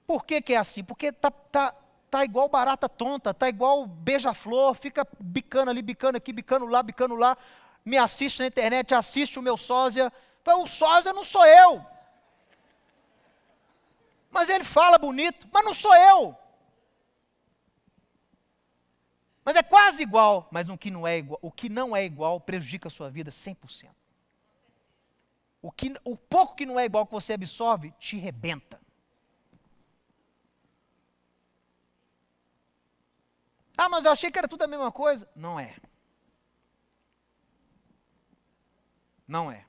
por que é assim? Porque tá igual barata tonta, tá igual beija-flor, fica bicando ali, bicando aqui, bicando lá, me assiste na internet, assiste o meu sósia. Então, o sósia não sou eu. Mas ele fala bonito, mas não sou eu. Mas é quase igual, mas o que não é igual prejudica a sua vida 100%. O pouco que não é igual que você absorve, te rebenta. Mas eu achei que era tudo a mesma coisa. Não é. Não é.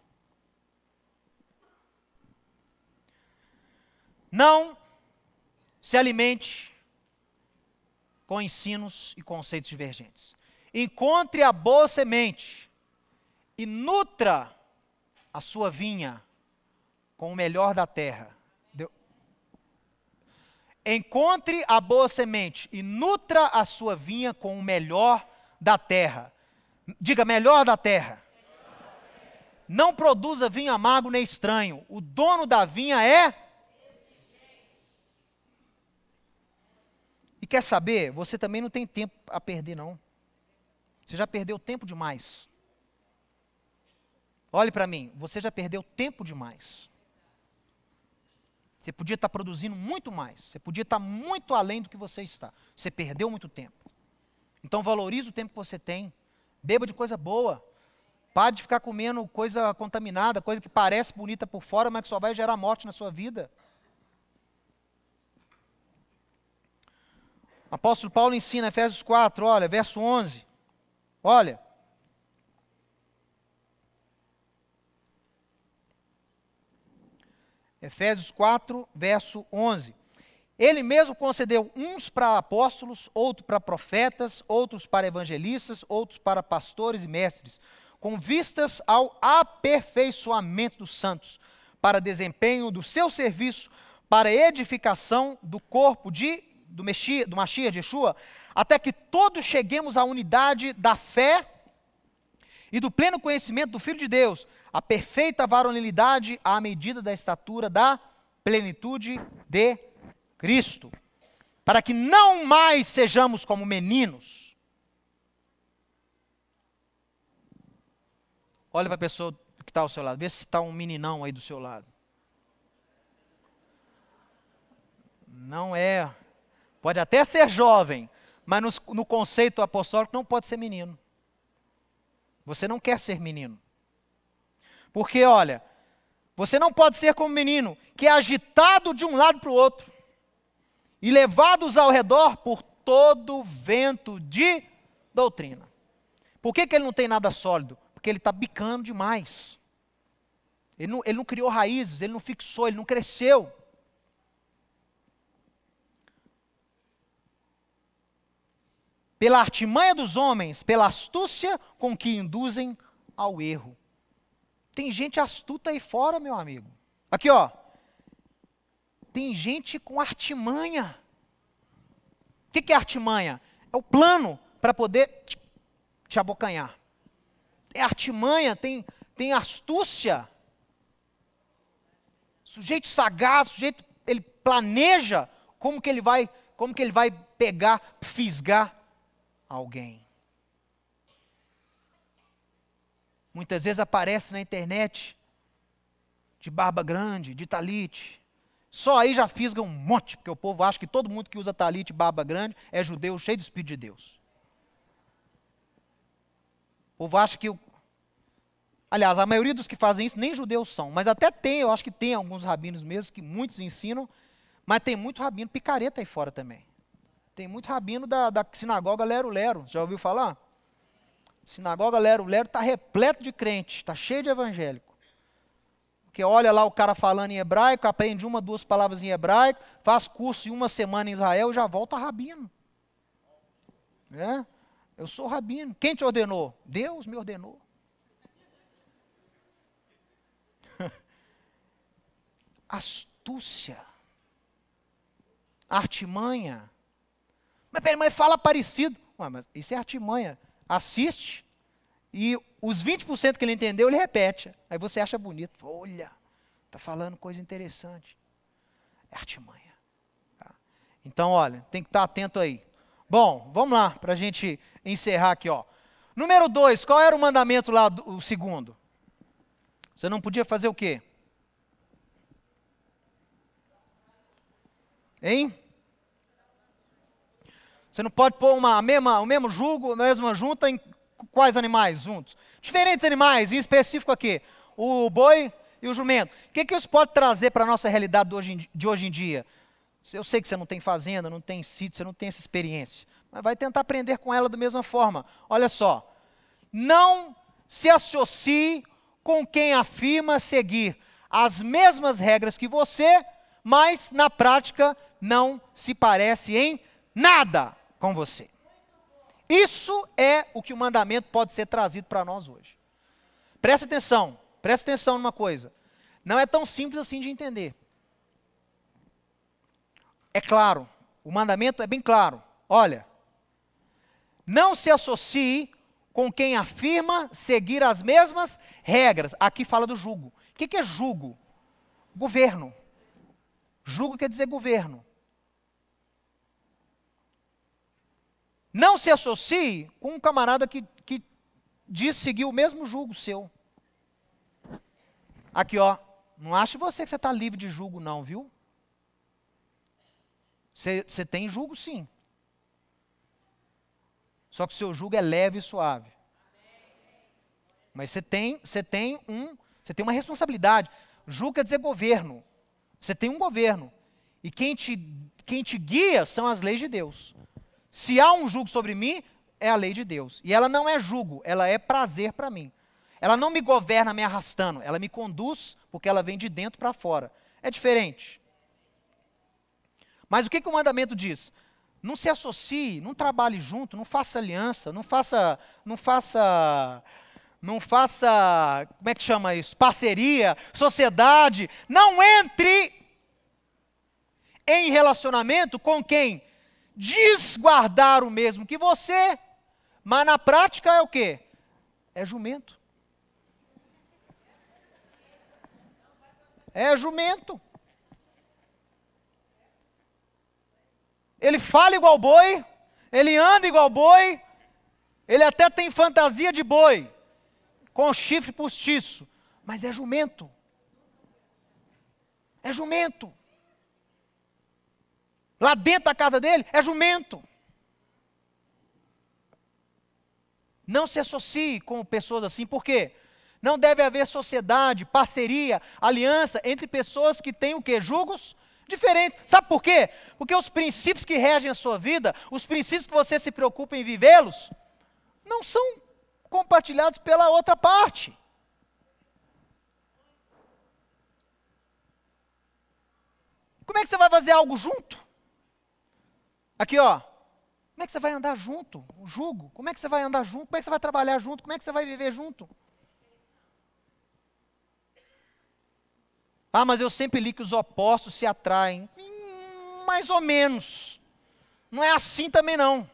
Não se alimente com ensinos e conceitos divergentes. Encontre a boa semente e nutra a sua vinha com o melhor da terra. Encontre a boa semente e nutra a sua vinha com o melhor da terra. Diga, melhor da terra. Não produza vinho amargo nem estranho. O dono da vinha é... E quer saber? Você também não tem tempo a perder, não. Você já perdeu tempo demais. Olhe para mim, você já perdeu tempo demais. Você podia estar produzindo muito mais. Você podia estar muito além do que você está. Você perdeu muito tempo. Então valorize o tempo que você tem. Beba de coisa boa. Pare de ficar comendo coisa contaminada, coisa que parece bonita por fora, mas que só vai gerar morte na sua vida. O apóstolo Paulo ensina, Efésios 4, olha, verso 11. Olha. Efésios 4, verso 11. Ele mesmo concedeu uns para apóstolos, outros para profetas, outros para evangelistas, outros para pastores e mestres, com vistas ao aperfeiçoamento dos santos, para desempenho do seu serviço, para edificação do corpo do Mashiach, de Yeshua, até que todos cheguemos à unidade da fé e do pleno conhecimento do Filho de Deus, a perfeita varonilidade à medida da estatura da plenitude de Cristo, para que não mais sejamos como meninos. Olha para a pessoa que está ao seu lado, vê se está um meninão aí do seu lado. Não é, pode até ser jovem, mas no conceito apostólico não pode ser menino. Você não quer ser menino. Porque, olha, você não pode ser como menino, que é agitado de um lado para o outro, e levados ao redor por todo vento de doutrina. Por que ele não tem nada sólido? Porque ele está bicando demais. Ele não criou raízes, ele não fixou, ele não cresceu. Pela artimanha dos homens, pela astúcia com que induzem ao erro. Tem gente astuta aí fora, meu amigo. Aqui, ó. Tem gente com artimanha. O que é artimanha? É o plano para poder te abocanhar. Tem artimanha, tem astúcia. Sujeito sagaz, sujeito, ele planeja como que ele vai como que ele vai pegar, fisgar alguém? Muitas vezes aparece na internet de barba grande, de talite. Só aí já fisga um monte, porque o povo acha que todo mundo que usa talite e barba grande é judeu, cheio do Espírito de Deus. O povo acha que... Aliás, a maioria dos que fazem isso nem judeus são, mas até tem, eu acho que tem alguns rabinos mesmo, que muitos ensinam, mas tem muito rabino picareta aí fora também. Tem muito rabino da sinagoga Lero Lero, já ouviu falar? Sinagoga Lero Lero está repleto de crente, está cheio de evangélico. Porque olha lá o cara falando em hebraico, aprende 1, 2 palavras em hebraico, faz curso em 1 semana em Israel e já volta rabino. É? Eu sou rabino. Quem te ordenou? Deus me ordenou. Astúcia. Artimanha. Mas peraí, mas fala parecido. Ué, mas isso é artimanha. Assiste e os 20% que ele entendeu, ele repete. Aí você acha bonito. Olha, está falando coisa interessante. É artimanha. Tá? Então, olha, tem que estar atento aí. Bom, vamos lá, para a gente encerrar aqui. Ó. Número 2, qual era o mandamento lá, o segundo? Você não podia fazer o quê? Hein? Você não pode pôr o mesmo jugo, a mesma junta em quais animais juntos? Diferentes animais, em específico aqui, o boi e o jumento. O que isso pode trazer para a nossa realidade de hoje em dia? Eu sei que você não tem fazenda, não tem sítio, você não tem essa experiência, mas vai tentar aprender com ela da mesma forma. Olha só, não se associe com quem afirma seguir as mesmas regras que você, mas na prática não se parece em nada com você. Isso é o que o mandamento pode ser trazido para nós hoje. Presta atenção numa coisa. Não é tão simples assim de entender. É claro, o mandamento é bem claro. Olha, não se associe com quem afirma seguir as mesmas regras. Aqui fala do jugo. O que é jugo? Governo. Jugo quer dizer governo. Não se associe com um camarada que diz seguir o mesmo jugo seu. Aqui, ó, não ache você que você está livre de jugo não, viu? Você tem jugo sim. Só que o seu jugo é leve e suave. Mas você tem uma responsabilidade. Jugo quer dizer governo. Você tem um governo. E quem te guia são as leis de Deus. Se há um jugo sobre mim, é a lei de Deus. E ela não é jugo, ela é prazer para mim. Ela não me governa me arrastando, ela me conduz porque ela vem de dentro para fora. É diferente. Mas o que o mandamento diz? Não se associe, não trabalhe junto, não faça aliança, não faça, como é que chama isso? Parceria, sociedade. Não entre em relacionamento com quem diz guardar o mesmo que você, mas na prática é o quê? É jumento. É jumento. Ele fala igual boi, ele anda igual boi, ele até tem fantasia de boi, com chifre postiço, mas é jumento. É jumento. Lá dentro da casa dele é jumento. Não se associe com pessoas assim, por quê? Não deve haver sociedade, parceria, aliança entre pessoas que têm o quê? Jugos diferentes. Sabe por quê? Porque os princípios que regem a sua vida, os princípios que você se preocupa em vivê-los, não são compartilhados pela outra parte. Como é que você vai fazer algo junto? Aqui, ó. Como é que você vai andar junto? O jugo. Como é que você vai andar junto? Como é que você vai trabalhar junto? Como é que você vai viver junto? Ah, mas eu sempre li que os opostos se atraem. Mais ou menos. Não é assim também não.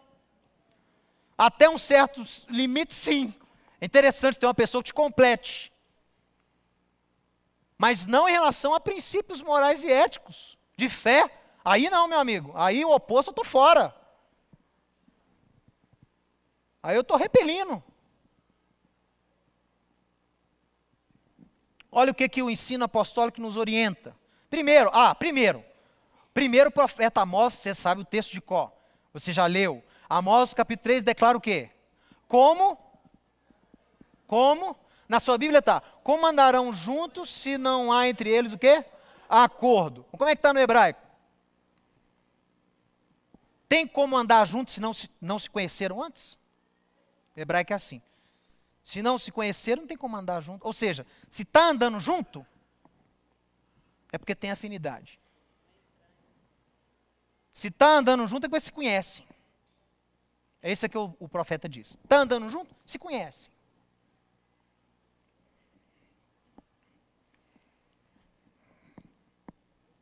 Até um certo limite, sim. É interessante ter uma pessoa que te complete. Mas não em relação a princípios morais e éticos, de fé. Aí não, meu amigo. Aí o oposto eu estou fora. Aí eu estou repelindo. Olha o que o ensino apostólico nos orienta. Primeiro, o profeta Amós, você sabe o texto de cor. Você já leu. Amós capítulo 3 declara o quê? Como? Na sua Bíblia está. Como andarão juntos se não há entre eles o quê? Acordo. Como é que está no hebraico? Tem como andar juntos se não se conheceram antes? O hebraico é assim. Se não se conheceram, não tem como andar junto. Ou seja, se está andando junto, é porque tem afinidade. Se está andando junto, é porque se conhecem. É isso que o profeta diz. Está andando junto? Se conhece.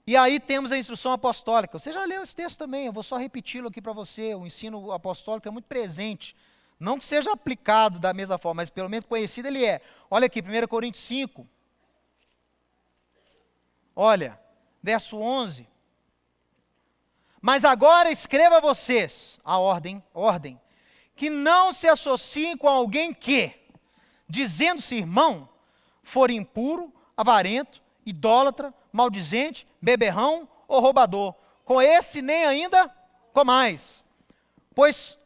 E aí temos a instrução apostólica. Você já leu esse texto também, eu vou só repeti-lo aqui para você. O ensino apostólico é muito presente. Não que seja aplicado da mesma forma, mas pelo menos conhecido ele é. Olha aqui, 1 Coríntios 5. Olha, verso 11. Mas agora escreva a vocês, a ordem, que não se associem com alguém que, dizendo-se irmão, for impuro, avarento, idólatra, maldizente, beberrão ou roubador. Com esse nem ainda comais. Pois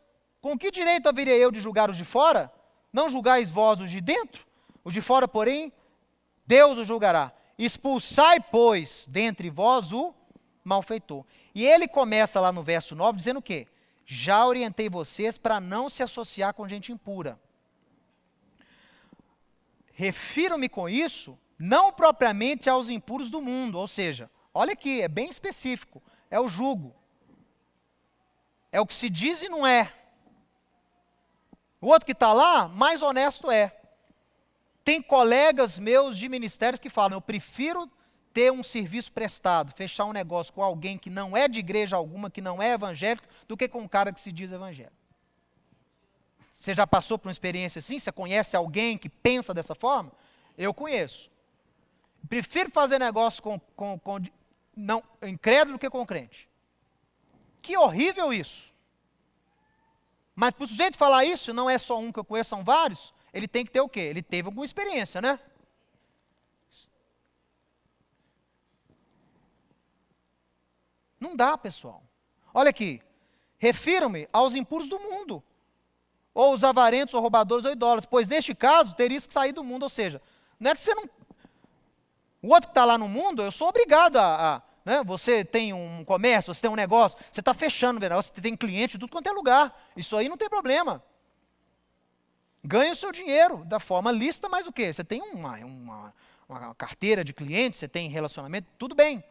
com que direito haveria eu de julgar os de fora? Não julgais vós os de dentro? Os de fora, porém, Deus os julgará. Expulsai, pois, dentre vós o malfeitor. E ele começa lá no verso 9 dizendo o quê? Já orientei vocês para não se associar com gente impura. Refiro-me com isso, não propriamente aos impuros do mundo, ou seja, olha aqui, é bem específico, é o jugo. É o que se diz e não é. O outro que está lá, mais honesto é. Tem colegas meus de ministérios que falam, eu prefiro ter um serviço prestado, fechar um negócio com alguém que não é de igreja alguma, que não é evangélico, do que com um cara que se diz evangélico. Você já passou por uma experiência assim? Você conhece alguém que pensa dessa forma? Eu conheço. Prefiro fazer negócio com não, incrédulo do que com crente. Que horrível isso. Mas para o sujeito falar isso, não é só um que eu conheço, são vários, ele tem que ter o quê? Ele teve alguma experiência, né? Não dá, pessoal. Olha aqui. Refiro-me aos impuros do mundo, ou os avarentos, ou roubadores, ou idólatras, pois neste caso, terias que sair do mundo, ou seja, não é que você não... O outro que está lá no mundo, eu sou obrigado né? Você tem um comércio, você tem um negócio, você está fechando, você tem cliente de tudo quanto é lugar, isso aí não tem problema. Ganha o seu dinheiro da forma lícita, mas o quê? Você tem uma carteira de clientes, você tem relacionamento, tudo bem.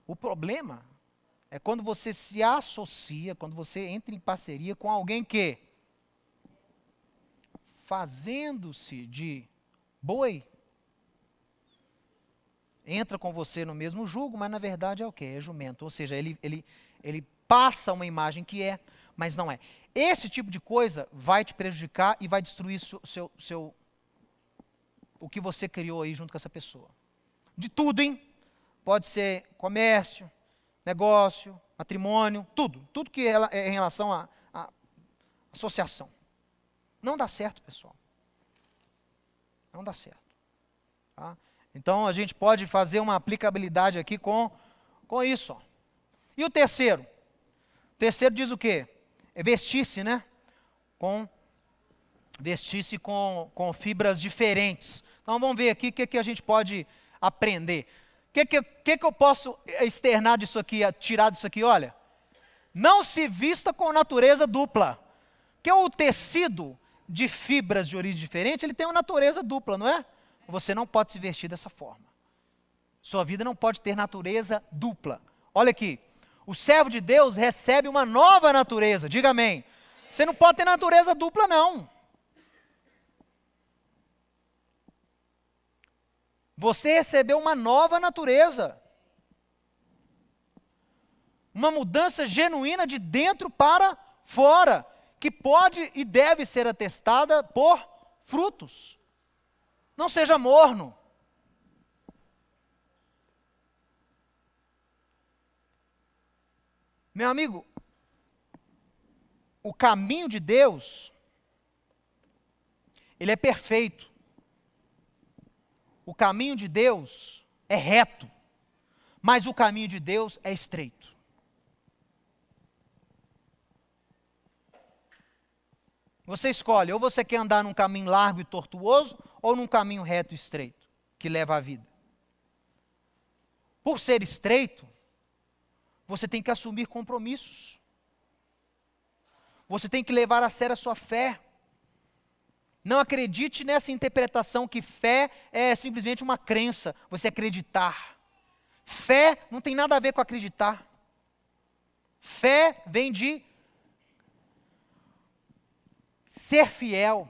O problema é quando você se associa, quando você entra em parceria com alguém que, fazendo-se de boi, entra com você no mesmo jugo, mas na verdade é o quê? É jumento. Ou seja, ele passa uma imagem que é, mas não é. Esse tipo de coisa vai te prejudicar e vai destruir o que você criou aí junto com essa pessoa. De tudo, hein? Pode ser comércio, negócio, matrimônio, tudo. Tudo que é em relação à associação. Não dá certo, pessoal. Não dá certo. Tá? Então, a gente pode fazer uma aplicabilidade aqui com isso. Ó. E o terceiro? O terceiro diz o quê? É vestir-se, né? Vestir-se com fibras diferentes. Então, vamos ver aqui o que a gente pode aprender. O que eu posso externar disso aqui, tirar disso aqui? Olha, não se vista com natureza dupla. Porque o tecido de fibras de origem diferente, ele tem uma natureza dupla, não é? Você não pode se vestir dessa forma. Sua vida não pode ter natureza dupla. Olha aqui, o servo de Deus recebe uma nova natureza, diga amém. Você não pode ter natureza dupla, não. Você recebeu uma nova natureza. Uma mudança genuína de dentro para fora, que pode e deve ser atestada por frutos. Não seja morno. Meu amigo, o caminho de Deus, ele é perfeito. O caminho de Deus é reto, mas o caminho de Deus é estreito. Você escolhe, ou você quer andar num caminho largo e tortuoso, ou num caminho reto e estreito, que leva à vida. Por ser estreito, você tem que assumir compromissos. Você tem que levar a sério a sua fé. Não acredite nessa interpretação que fé é simplesmente uma crença, você acreditar. Fé não tem nada a ver com acreditar. Fé vem de ser fiel.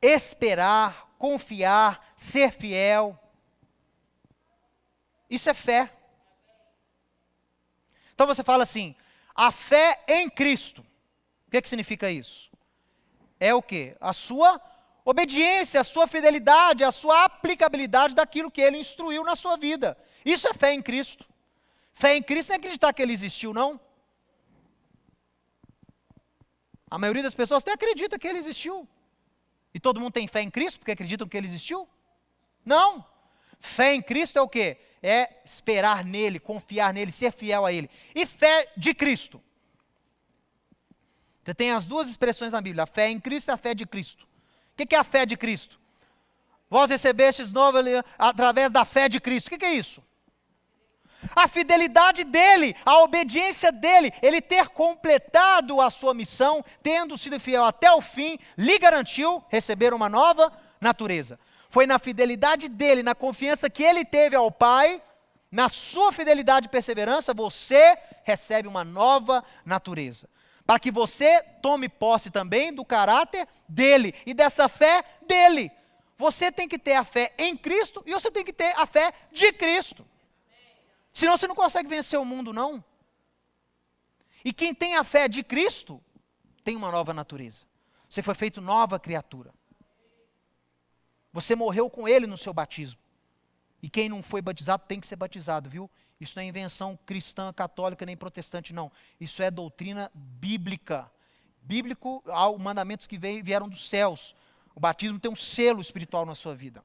Esperar, confiar, ser fiel. Isso é fé. Então você fala assim, a fé em Cristo. O que significa isso? É o quê? A sua obediência, a sua fidelidade, a sua aplicabilidade daquilo que Ele instruiu na sua vida. Isso é fé em Cristo. Fé em Cristo não é acreditar que Ele existiu, não. A maioria das pessoas até acredita que Ele existiu. E todo mundo tem fé em Cristo porque acreditam que Ele existiu? Não. Fé em Cristo é o quê? É esperar nele, confiar nele, ser fiel a Ele. E fé de Cristo? Você tem as duas expressões na Bíblia, a fé em Cristo e a fé de Cristo. O que é a fé de Cristo? Vós recebestes novo através da fé de Cristo. O que é isso? A fidelidade dele, a obediência dele, ele ter completado a sua missão, tendo sido fiel até o fim, lhe garantiu receber uma nova natureza. Foi na fidelidade dele, na confiança que ele teve ao Pai, na sua fidelidade e perseverança, você recebe uma nova natureza. Para que você tome posse também do caráter dele e dessa fé dele. Você tem que ter a fé em Cristo e você tem que ter a fé de Cristo. Senão você não consegue vencer o mundo, não. E quem tem a fé de Cristo, tem uma nova natureza. Você foi feito nova criatura. Você morreu com Ele no seu batismo. E quem não foi batizado tem que ser batizado, viu? Isso não é invenção cristã, católica, nem protestante, não. Isso é doutrina bíblica. Bíblico, há mandamentos que vieram dos céus. O batismo tem um selo espiritual na sua vida.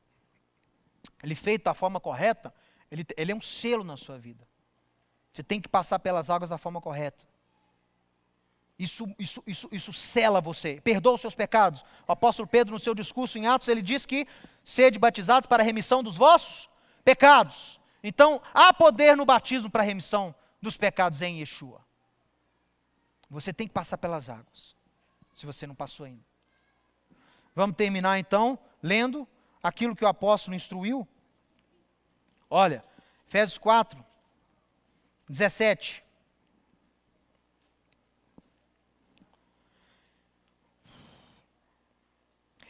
Ele feito da forma correta, ele é um selo na sua vida. Você tem que passar pelas águas da forma correta. Isso sela você, perdoa os seus pecados. O apóstolo Pedro, no seu discurso em Atos, ele diz que sede batizados para a remissão dos vossos pecados. Então, há poder no batismo para a remissão dos pecados em Yeshua. Você tem que passar pelas águas, se você não passou ainda. Vamos terminar então, lendo aquilo que o apóstolo instruiu. Olha, Efésios 4, 17.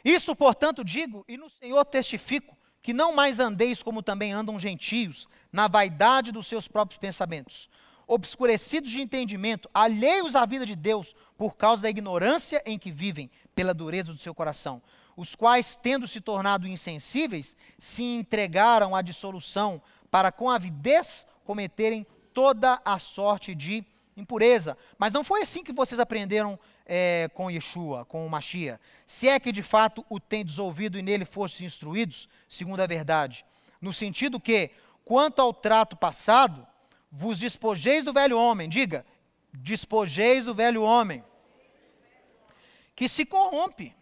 Isso, portanto, digo, e no Senhor testifico, que não mais andeis como também andam gentios, na vaidade dos seus próprios pensamentos, obscurecidos de entendimento, alheios à vida de Deus, por causa da ignorância em que vivem, pela dureza do seu coração, os quais, tendo se tornado insensíveis, se entregaram à dissolução, para com avidez cometerem toda a sorte de impureza. Mas não foi assim que vocês aprenderam com Yeshua, com o Mashiach. Se é que de fato o tendes ouvido e nele fostes instruídos, segundo a verdade. No sentido que, quanto ao trato passado, vos despojeis do velho homem. Diga, despojeis do velho homem, que se corrompe,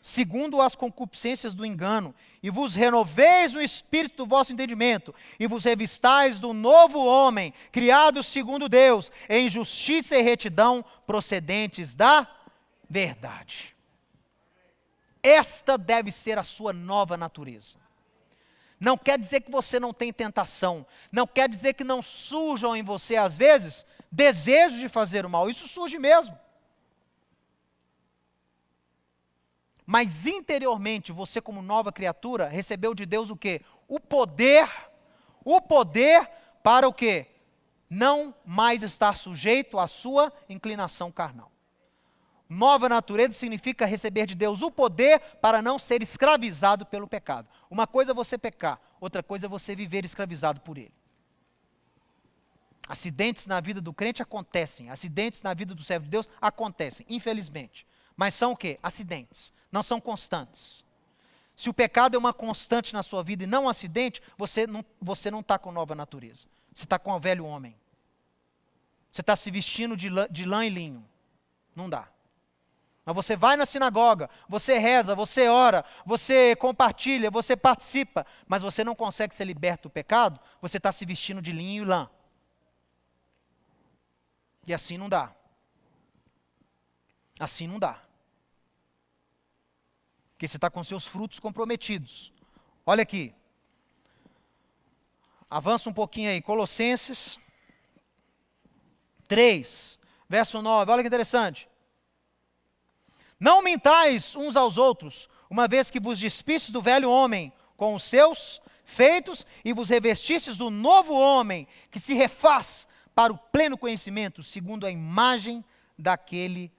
segundo as concupiscências do engano, e vos renoveis o espírito do vosso entendimento, e vos revistais do novo homem, criado segundo Deus, em justiça e retidão, procedentes da verdade. Esta deve ser a sua nova natureza. Não quer dizer que você não tem tentação, não quer dizer que não surjam em você, às vezes, desejos de fazer o mal, isso surge mesmo. Mas interiormente, você como nova criatura, recebeu de Deus o quê? O poder para o quê? Não mais estar sujeito à sua inclinação carnal. Nova natureza significa receber de Deus o poder para não ser escravizado pelo pecado. Uma coisa é você pecar, outra coisa é você viver escravizado por ele. Acidentes na vida do crente acontecem, acidentes na vida do servo de Deus acontecem, infelizmente. Mas são o quê? Acidentes, não são constantes. Se o pecado é uma constante na sua vida e não um acidente, você não está com nova natureza. Você está com o velho homem. Você está se vestindo de lã e linho. Não dá. Mas você vai na sinagoga, você reza, você ora, você compartilha, você participa, mas você não consegue ser liberto do pecado, você está se vestindo de linho e lã. E assim não dá. Assim não dá. Porque você está com seus frutos comprometidos. Olha aqui. Avança um pouquinho aí. Colossenses 3, verso 9. Olha que interessante. Não mintais uns aos outros, uma vez que vos despistes do velho homem com os seus feitos e vos revestistes do novo homem, que se refaz para o pleno conhecimento, segundo a imagem daquele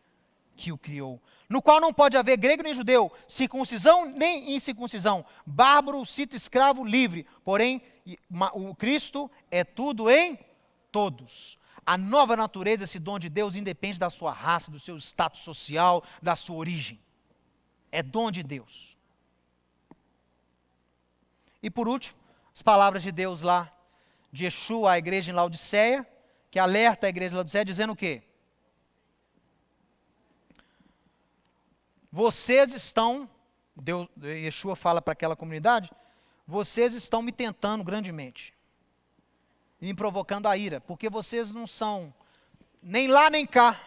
que o criou. No qual não pode haver grego nem judeu, circuncisão nem incircuncisão, bárbaro, cita, escravo, livre. Porém, o Cristo é tudo em todos. A nova natureza, esse dom de Deus, independe da sua raça, do seu status social, da sua origem. É dom de Deus. E por último, as palavras de Deus lá, de Yeshua à igreja em Laodiceia, que alerta a igreja de Laodiceia, dizendo o quê? Vocês estão, Yeshua fala para aquela comunidade, vocês estão me tentando grandemente, e me provocando a ira, porque vocês não são nem lá nem cá,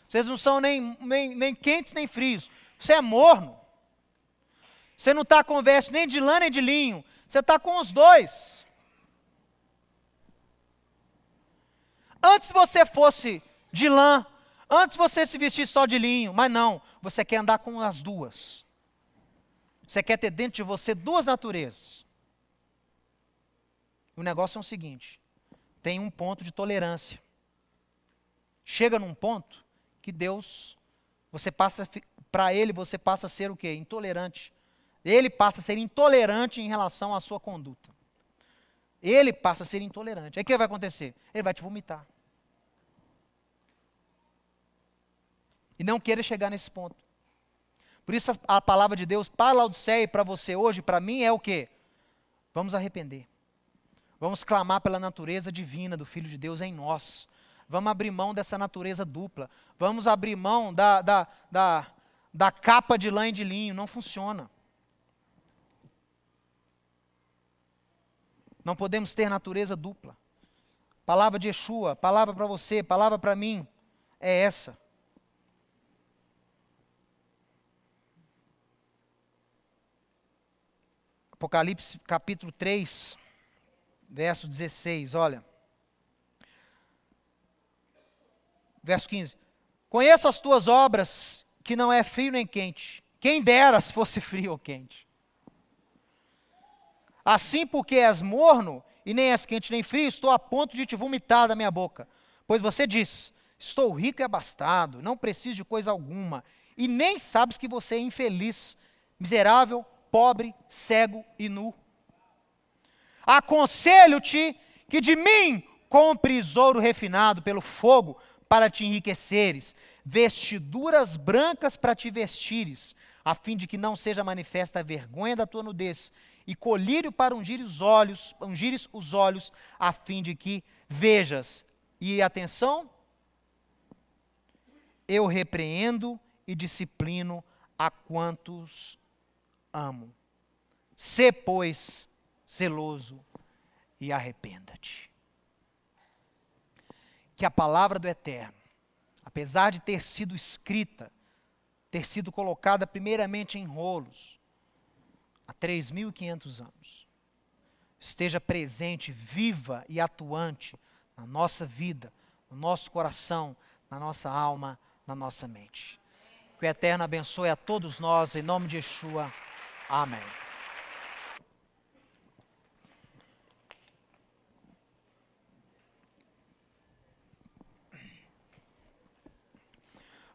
vocês não são nem quentes nem frios, você é morno, você não está com veste nem de lã nem de linho, você está com os dois. Antes você fosse de lã, antes você se vestir só de linho, mas não, você quer andar com as duas. Você quer ter dentro de você duas naturezas. O negócio é o seguinte, tem um ponto de tolerância. Chega num ponto que Deus, para Ele você passa a ser o quê? Intolerante. Ele passa a ser intolerante em relação à sua conduta. Ele passa a ser intolerante. Aí o que vai acontecer? Ele vai te vomitar. E não queira chegar nesse ponto. Por isso a palavra de Deus para Laodiceia e para você hoje, para mim é o quê? Vamos arrepender. Vamos clamar pela natureza divina do Filho de Deus em nós. Vamos abrir mão dessa natureza dupla. Vamos abrir mão da capa de lã e de linho. Não funciona. Não podemos ter natureza dupla. Palavra de Yeshua, palavra para você, palavra para mim, é essa. Apocalipse capítulo 3, verso 16, olha. Verso 15. Conheço as tuas obras, que não é frio nem quente. Quem dera se fosse frio ou quente. Assim, porque és morno, e nem és quente nem frio, estou a ponto de te vomitar da minha boca. Pois você diz, estou rico e abastado, não preciso de coisa alguma, e nem sabes que você é infeliz, miserável, pobre, cego e nu. Aconselho-te que de mim compres ouro refinado pelo fogo para te enriqueceres, vestiduras brancas para te vestires, a fim de que não seja manifesta a vergonha da tua nudez, e colírio para ungires os olhos, a fim de que vejas. E atenção, eu repreendo e disciplino a quantos amo. Sê, pois, zeloso e arrependa-te. Que a palavra do Eterno, apesar de ter sido escrita, ter sido colocada primeiramente em rolos, há 3.500 anos, esteja presente, viva e atuante na nossa vida, no nosso coração, na nossa alma, na nossa mente. Que o Eterno abençoe a todos nós, em nome de Yeshua. Amém.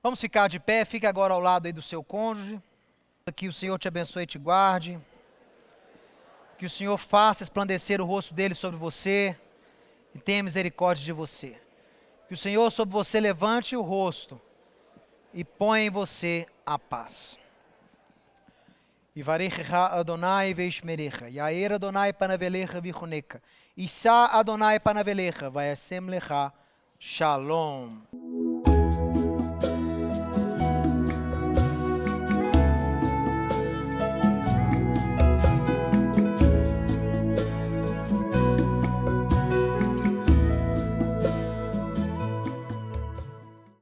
Vamos ficar de pé, fique agora ao lado aí do seu cônjuge. Que o Senhor te abençoe e te guarde. Que o Senhor faça resplandecer o rosto dele sobre você e tenha misericórdia de você. Que o Senhor sobre você levante o rosto e ponha em você a paz. Yivarechecha Adonai veishmerecha, Yair Adonai panavelecha vichoneka, Isa Adonai panavelecha, vayasem lecha shalom.